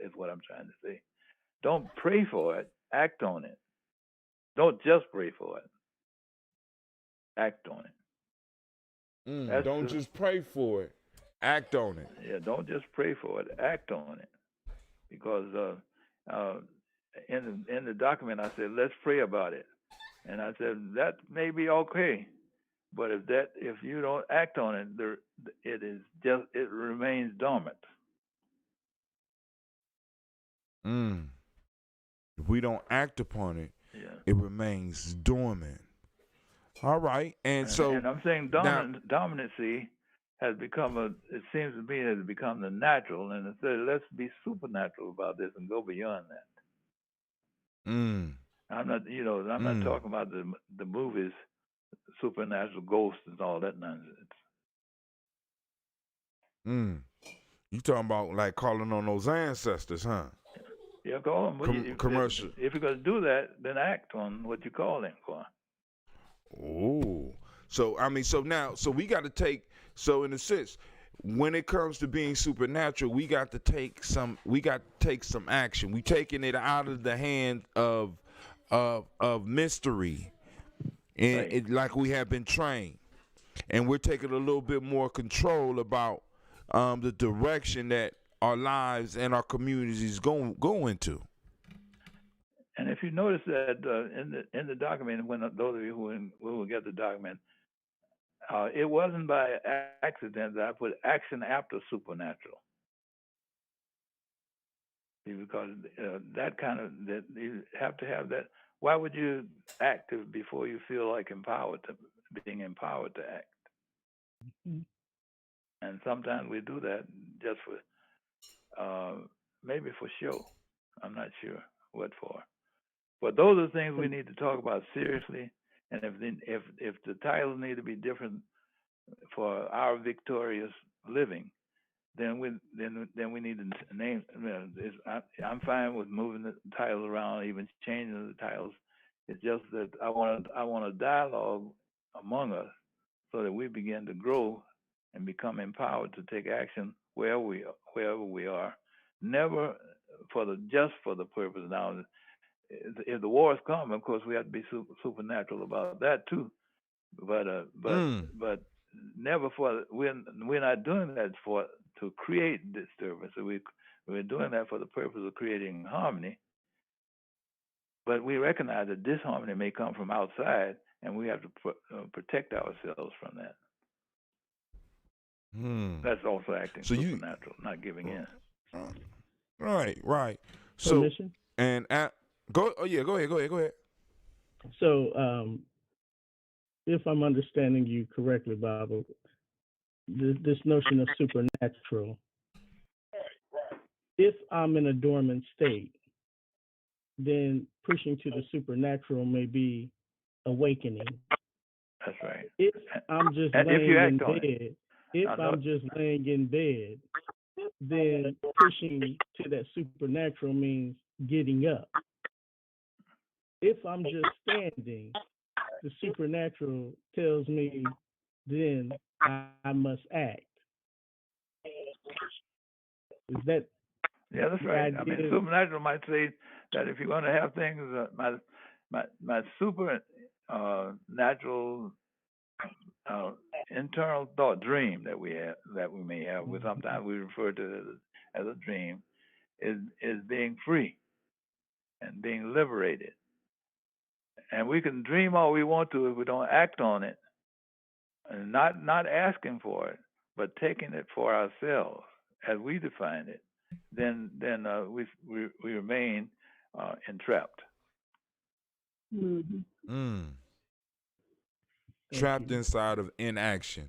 Is what I'm trying to say. Don't pray for it. Act on it. Don't just pray for it. Act on it. Don't just pray for it. Act on it. Yeah, don't just pray for it. Act on it. Because in the document I said, let's pray about it. And I said, that may be okay. But if you don't act on it, it remains dormant. If we don't act upon it, it remains dormant. All right, and I'm saying dominancy has become it seems to me has become the natural, and instead let's be supernatural about this and go beyond that. I'm not talking about the movies, supernatural ghosts and all that nonsense. You talking about like calling on those ancestors, huh? Yeah, call them. Commercial. If you're going to do that, then act on what you call them for. Oh, so we got to take. So in a sense, when it comes to being supernatural, we got to take some action. We taking it out of the hand of mystery, and right. like we have been trained, and we're taking a little bit more control about the direction that our lives and our communities go into. And if you notice that in the document, when those of you who will get the document, it wasn't by accident that I put action after supernatural. Because that you have to have that. Why would you act before you feel like being empowered to act? Mm-hmm. And sometimes we do that just for maybe for show. I'm not sure what for. But those are things we need to talk about seriously. And if the titles need to be different for our victorious living, then we need to name. I'm fine with moving the titles around, even changing the titles, It's just that I want a dialogue among us so that we begin to grow and become empowered to take action wherever we are. Never just for the purpose. Now, if the wars come, of course, we have to be supernatural about that too. But never for we're not doing that for to create disturbance. We're doing that for the purpose of creating harmony. But we recognize that disharmony may come from outside, and we have to protect ourselves from that. That's also acting supernatural, not giving in. Right. So Permission? and go ahead. So, if I'm understanding you correctly, Bob, this notion of supernatural, if I'm in a dormant state, then pushing to the supernatural may be awakening. That's right. If I'm just laying in bed, then pushing to that supernatural means getting up. If I'm just standing, the supernatural tells me then I must act. Is that? Yeah, that's right. I mean, supernatural might say that if you're going to have things, my super natural internal thought dream that we may have, sometimes we refer to it as a dream, is being free and being liberated. And we can dream all we want to if we don't act on it, and not asking for it, but taking it for ourselves as we define it. Then we remain entrapped. Trapped inside of inaction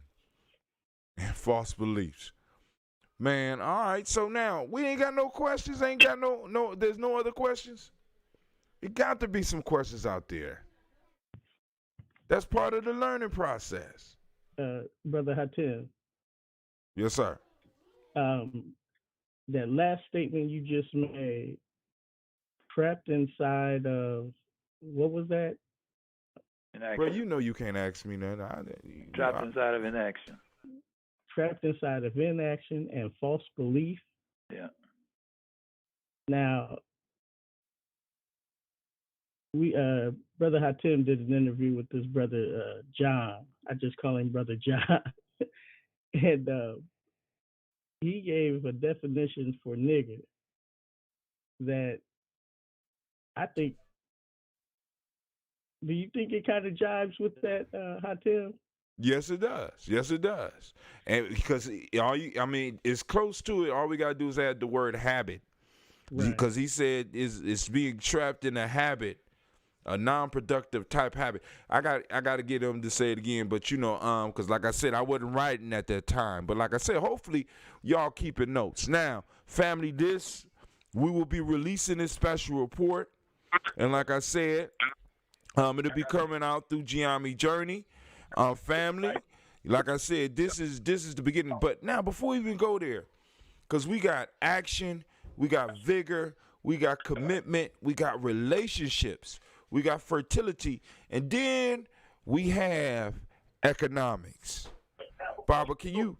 and false beliefs. Man, all right. So now we ain't got no questions. Ain't got no. There's no other questions. It got to be some questions out there. That's part of the learning process. Brother Hatem. Yes, sir. That last statement you just made, trapped inside of, what was that? Inaction. Bro, you know you can't ask me nothing. Trapped inside of inaction. Trapped inside of inaction and false belief. Yeah. Now, Brother Hatem did an interview with this brother John. I just call him Brother John. And he gave a definition for nigger that I think, do you think it kind of jives with that, Hatem? Yes, it does. And because it's close to it. All we gotta do is add the word habit, because he said it's being trapped in a habit, a non-productive type habit. I got to get him to say it again, but because like I said, I wasn't writing at that time. But like I said, hopefully y'all keeping notes. Now, family, we will be releasing this special report, and like I said, it'll be coming out through Gye-Nyame Journey. Family, like I said, this is the beginning. But now, before we even go there, because we got action, we got vigor, we got commitment, we got relationships, we got fertility, and then we have economics. Baba, can you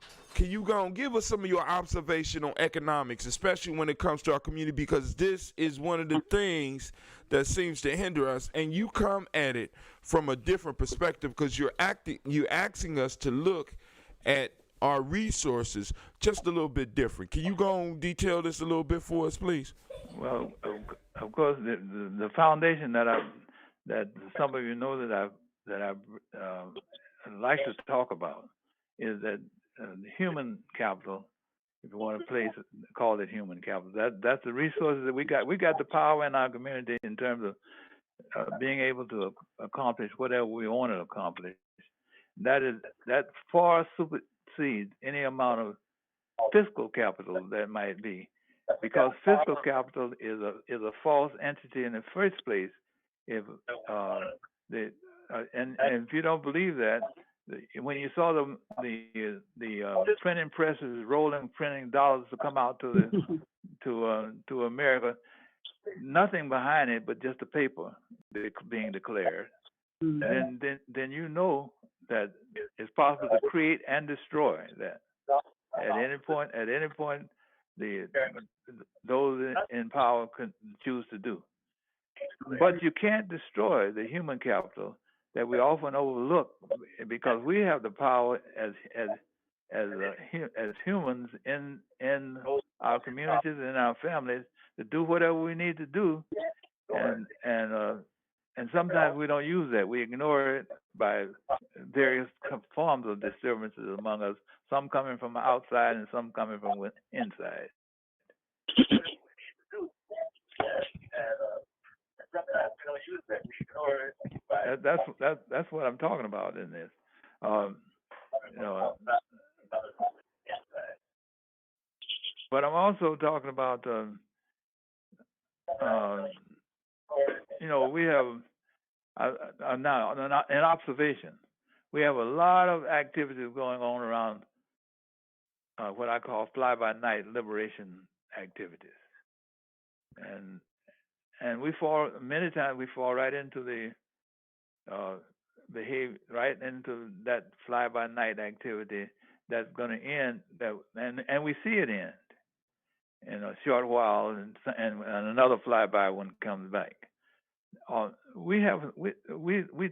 go and give us some of your observation on economics, especially when it comes to our community, because this is one of the things that seems to hinder us, and you come at it from a different perspective, because you're asking us to look at our resources just a little bit different. Can you go and detail this a little bit for us, please? Well, of course, the foundation that some of you know that I like to talk about is that human capital, if you want to call it human capital, that's the resources that we got. We got the power in our community in terms of being able to accomplish whatever we want to accomplish. That far supersedes any amount of fiscal capital that might be, because fiscal capital is a false entity in the first place. If and if you don't believe that, when you saw the printing presses rolling, printing dollars to come out to America, nothing behind it but just the paper being declared, then you know that it's possible to create and destroy that at any point. The those in power can choose to do, but you can't destroy the human capital that we often overlook because we have the power as humans in our communities and in our families to do whatever we need to do, and sometimes we don't use that. We ignore it by various forms of disturbances among us, some coming from outside and some coming from inside. That's what I'm talking about in this. You know, but I'm also talking about you know, we have now in observation, we have a lot of activities going on around what I call fly-by-night liberation activities, and many times we fall right into the behavior, right into that fly-by-night activity that's going to end, and we see it end in a short while, and another flyby one comes back. We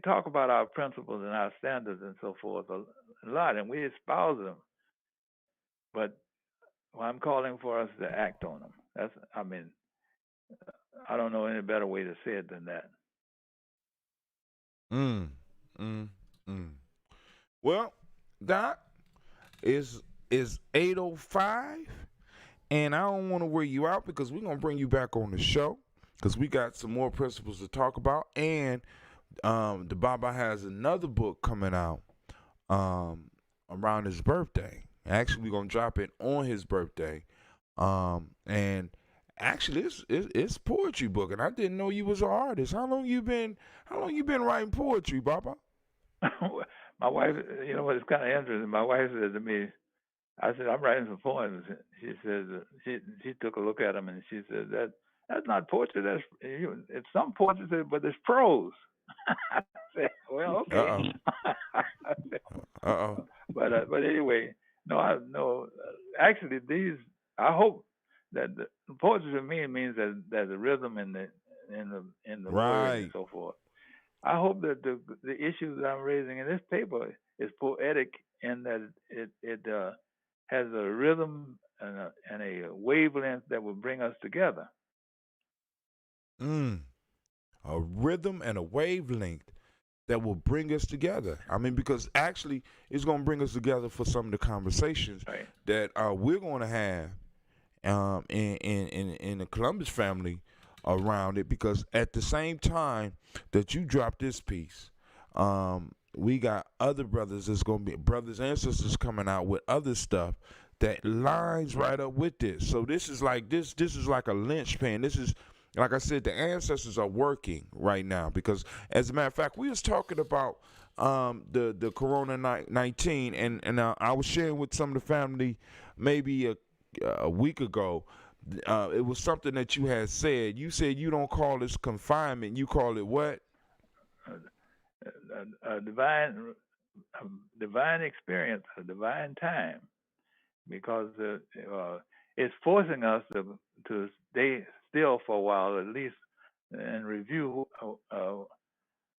talk about our principles and our standards and so forth a lot, and we espouse them. But I'm calling for us to act on them. I don't know any better way to say it than that. Well, Doc, is 8:05, and I don't want to wear you out because we're gonna bring you back on the show because we got some more principles to talk about, and the Baba has another book coming out around his birthday. Actually, we're gonna drop it on his birthday, and actually, it's poetry book, and I didn't know you was an artist. How long you been writing poetry, Baba? My wife, you know what? It's kind of interesting. My wife said to me, I said, I'm writing some poems. She says she took a look at them and she said that's not poetry. It's some poetry, but it's prose. I said, well, okay. But anyway, no. Actually, I hope that the poetry to me means that there's a rhythm in the right. word and so forth. I hope that the issues that I'm raising in this paper is poetic in that it has a rhythm and a wavelength that will bring us together. A rhythm and a wavelength that will bring us together. I mean, because actually it's going to bring us together for some of the conversations that we're going to have in the Columbus family around it, because at the same time that you drop this piece, we got other brothers that's going to be brothers and sisters coming out with other stuff that lines right up with this. So this is like a linchpin. This is, like I said, the ancestors are working right now, because as a matter of fact, we was talking about the Corona-19, and I was sharing with some of the family maybe a week ago. It was something that you had said. You said you don't call this confinement. You call it what? A divine experience, a divine time, because it's forcing us to stay still for a while, at least, and review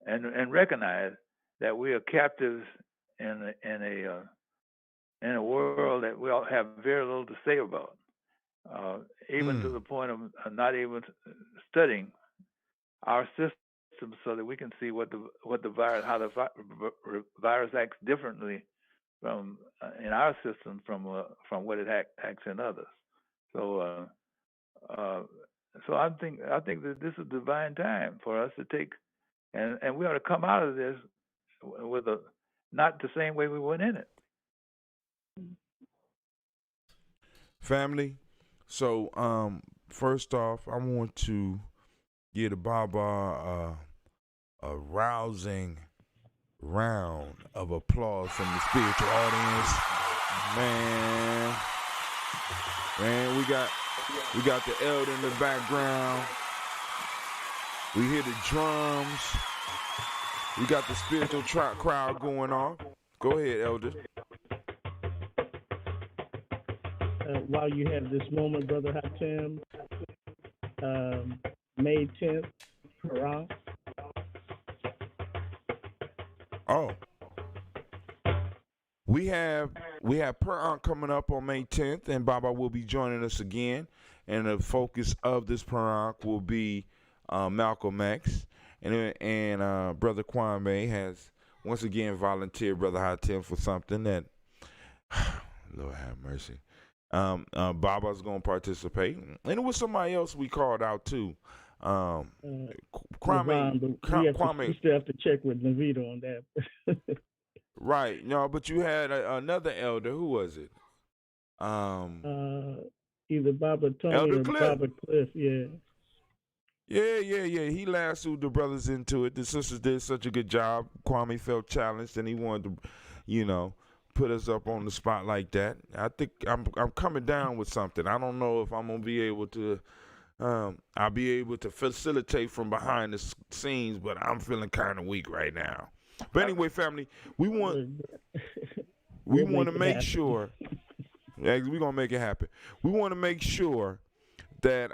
and recognize that we are captives in a world that we all have very little to say about. Even to the point of not even studying our system, so that we can see how the virus acts differently from in our system from what it acts in others. So I think that this is a divine time for us to take, and we ought to come out of this with not the same way we went in it. Family. So, first off, I want to give the Baba a rousing round of applause from the spiritual audience. Man, we got the elder in the background. We hear the drums. We got the spiritual crowd going on. Go ahead, Elder. While you have this moment, Brother Hatem, May 10th, Hurrah. Oh. We have Per coming up on May 10th, and Baba will be joining us again. And the focus of this Per will be Malcolm X. And Brother Kwame has once again volunteered Brother Hatem for something that, Lord have mercy. Baba's going to participate. And it was somebody else we called out too. Kwame. We still have to check with Navita on that. Right. No, but you had another elder. Who was it? Either Baba Tony Elder or Cliff. Baba Cliff, yeah. Yeah. He lassoed the brothers into it. The sisters did such a good job. Kwame felt challenged, and he wanted to, put us up on the spot like that. I think I'm coming down with something. I don't know if I'm gonna be able to. I'll be able to facilitate from behind the scenes, but I'm feeling kind of weak right now. But anyway, family, we want to make sure. We're gonna make it happen. We want to make sure that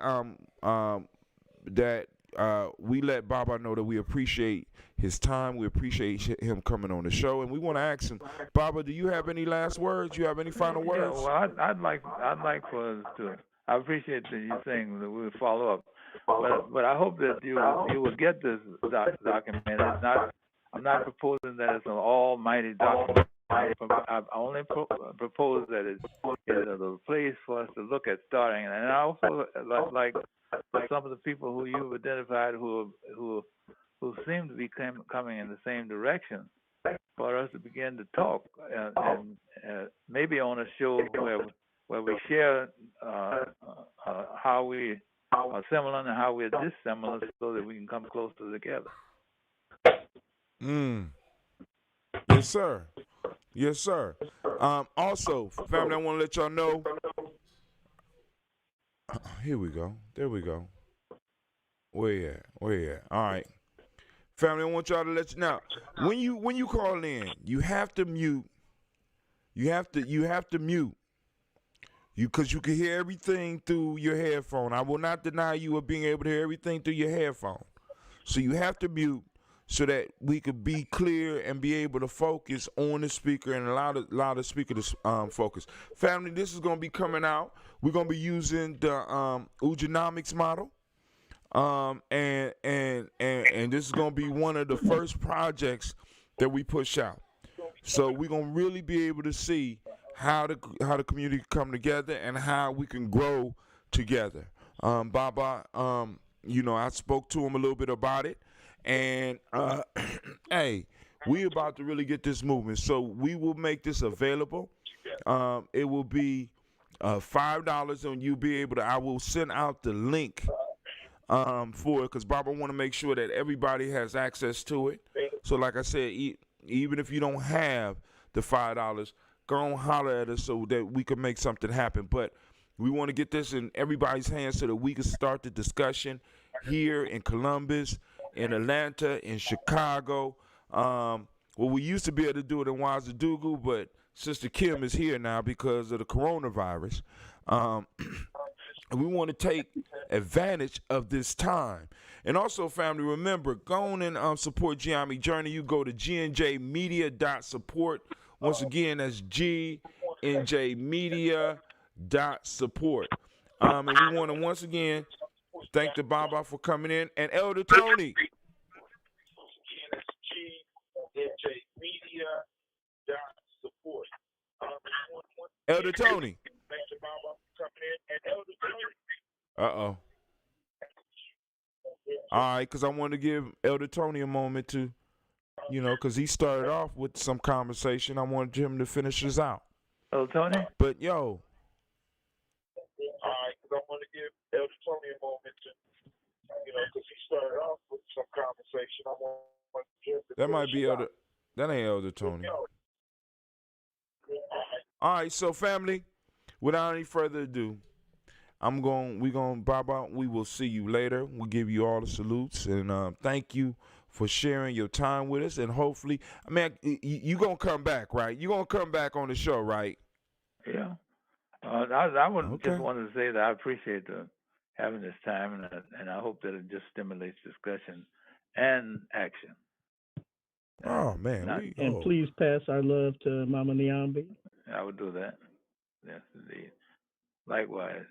we let Baba know that we appreciate his time. We appreciate him coming on the show, and we want to ask him, Baba, do you have any last words? You have any final words? Yeah, well, I'd like for us to. I appreciate that you saying that we'll follow up, but I hope that you will get this document. It's not. I'm not proposing that it's an almighty document. I only propose that it's a place for us to look at starting. And I also like for some of the people who you've identified who seem to be coming in the same direction, for us to begin to talk and maybe on a show where we share how we are similar and how we're dissimilar, so that we can come closer together. Yes, sir. Yes, sir. Also, family, I want to let y'all know. Here we go. There we go. Where you at? All right. Family, I want y'all to let you know. When you call in, you have to mute. You have to mute. Because you can hear everything through your headphone. I will not deny you of being able to hear everything through your headphone. So you have to mute so that we could be clear and be able to focus on the speaker and allow the speaker to focus. Family, this is going to be coming out. We're going to be using the Gye-Nyame model. And this is going to be one of the first projects that we push out. So we're going to really be able to see how the community come together and how we can grow together. Baba, I spoke to him a little bit about it. And, hey, we about to really get this moving. So we will make this available. It will be $5, and you'll be able to, I will send out the link for it, because Baba want to make sure that everybody has access to it. So like I said, even if you don't have the $5, go and holler at us so that we can make something happen. But we want to get this in everybody's hands so that we can start the discussion here in Columbus, in Atlanta, in Chicago. We used to be able to do it in Ouagadougou, but Sister Kim is here now because of the coronavirus. And we want to take advantage of this time. And also, family, remember, go on and support Gye-Nyame Journey. You go to GNJMedia.support. Once again, that's GNJMedia.support. And we want to once again thank the Baba for coming in. And Elder Tony. Elder Tony. Uh-oh. All right, because I want to give Elder Tony a moment to, because he started off with some conversation. I wanted him to finish this out. Elder Tony? But, yo. All right, because I want to give Elder Tony a moment to, because he started off with some conversation. I want him to that might be Elder. That ain't Elder Tony. All right, so family, without any further ado, Baba, we will see you later. We'll give you all the salutes, and thank you for sharing your time with us. And hopefully, I mean, you gonna come back, right? You gonna come back on the show, right? Yeah. I would Okay. just wanted to say that I appreciate having this time, and I hope that it just stimulates discussion and action. Oh man, And please pass our love to Mama Nyambe. I would do that. Yes, indeed. Likewise,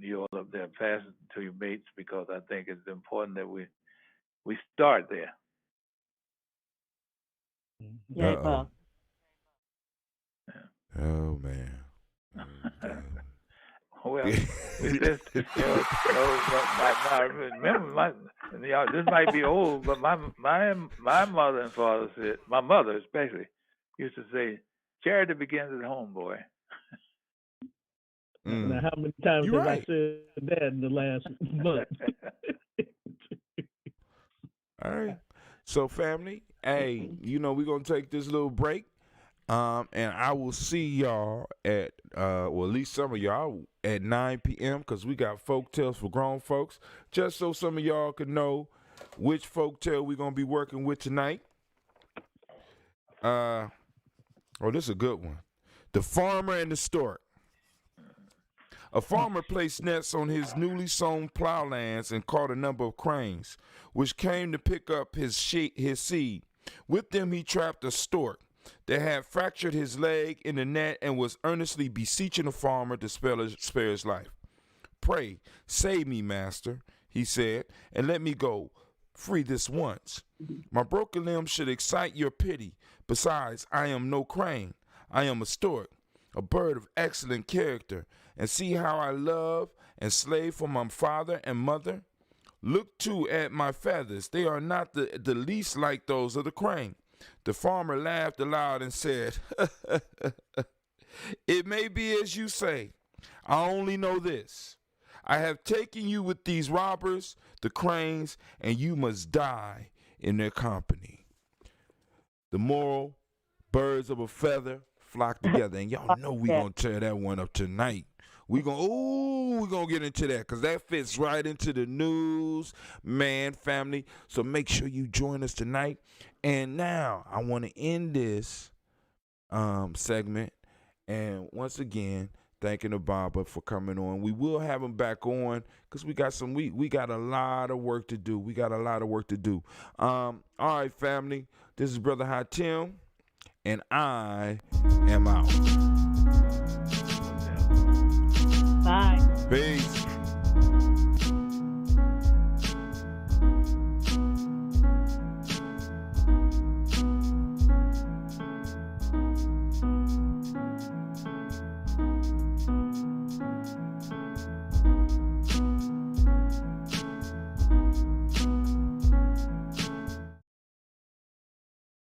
you all up there, pass it to your mates, because I think it's important that we start there. Yeah, Bob. Oh man. Well, remember, this might be old, but my mother and father said, my mother especially, used to say, "Charity begins at home, boy." Now, how many times have I said that in the last month? All right. So, family, hey, we're going to take this little break. And I will see y'all at, at least some of y'all at 9 p.m. because we got folk tales for grown folks. Just so some of y'all can know which folk tale we're going to be working with tonight. This is a good one. The Farmer and the Stork. A farmer placed nets on his newly sown plowlands and caught a number of cranes, which came to pick up his seed. With them he trapped a stork that had fractured his leg in the net and was earnestly beseeching the farmer to spare his life. "Pray, save me, master," he said, "and let me go free this once. My broken limb should excite your pity. Besides, I am no crane. I am a stork, a bird of excellent character. And see how I love and slave for my father and mother. Look too at my feathers. They are not the least like those of the crane." The farmer laughed aloud and said, "It may be as you say. I only know this. I have taken you with these robbers, the cranes, and you must die in their company." The moral, birds of a feather flock together. And y'all know we going to tear that one up tonight. We're going to get into that because that fits right into the news, man, family. So make sure you join us tonight. And now I want to end this segment. And once again, thanking the Baba for coming on. We will have him back on because we got a lot of work to do. All right, family. This is Brother Hatim, and I am out. Bye. Peace.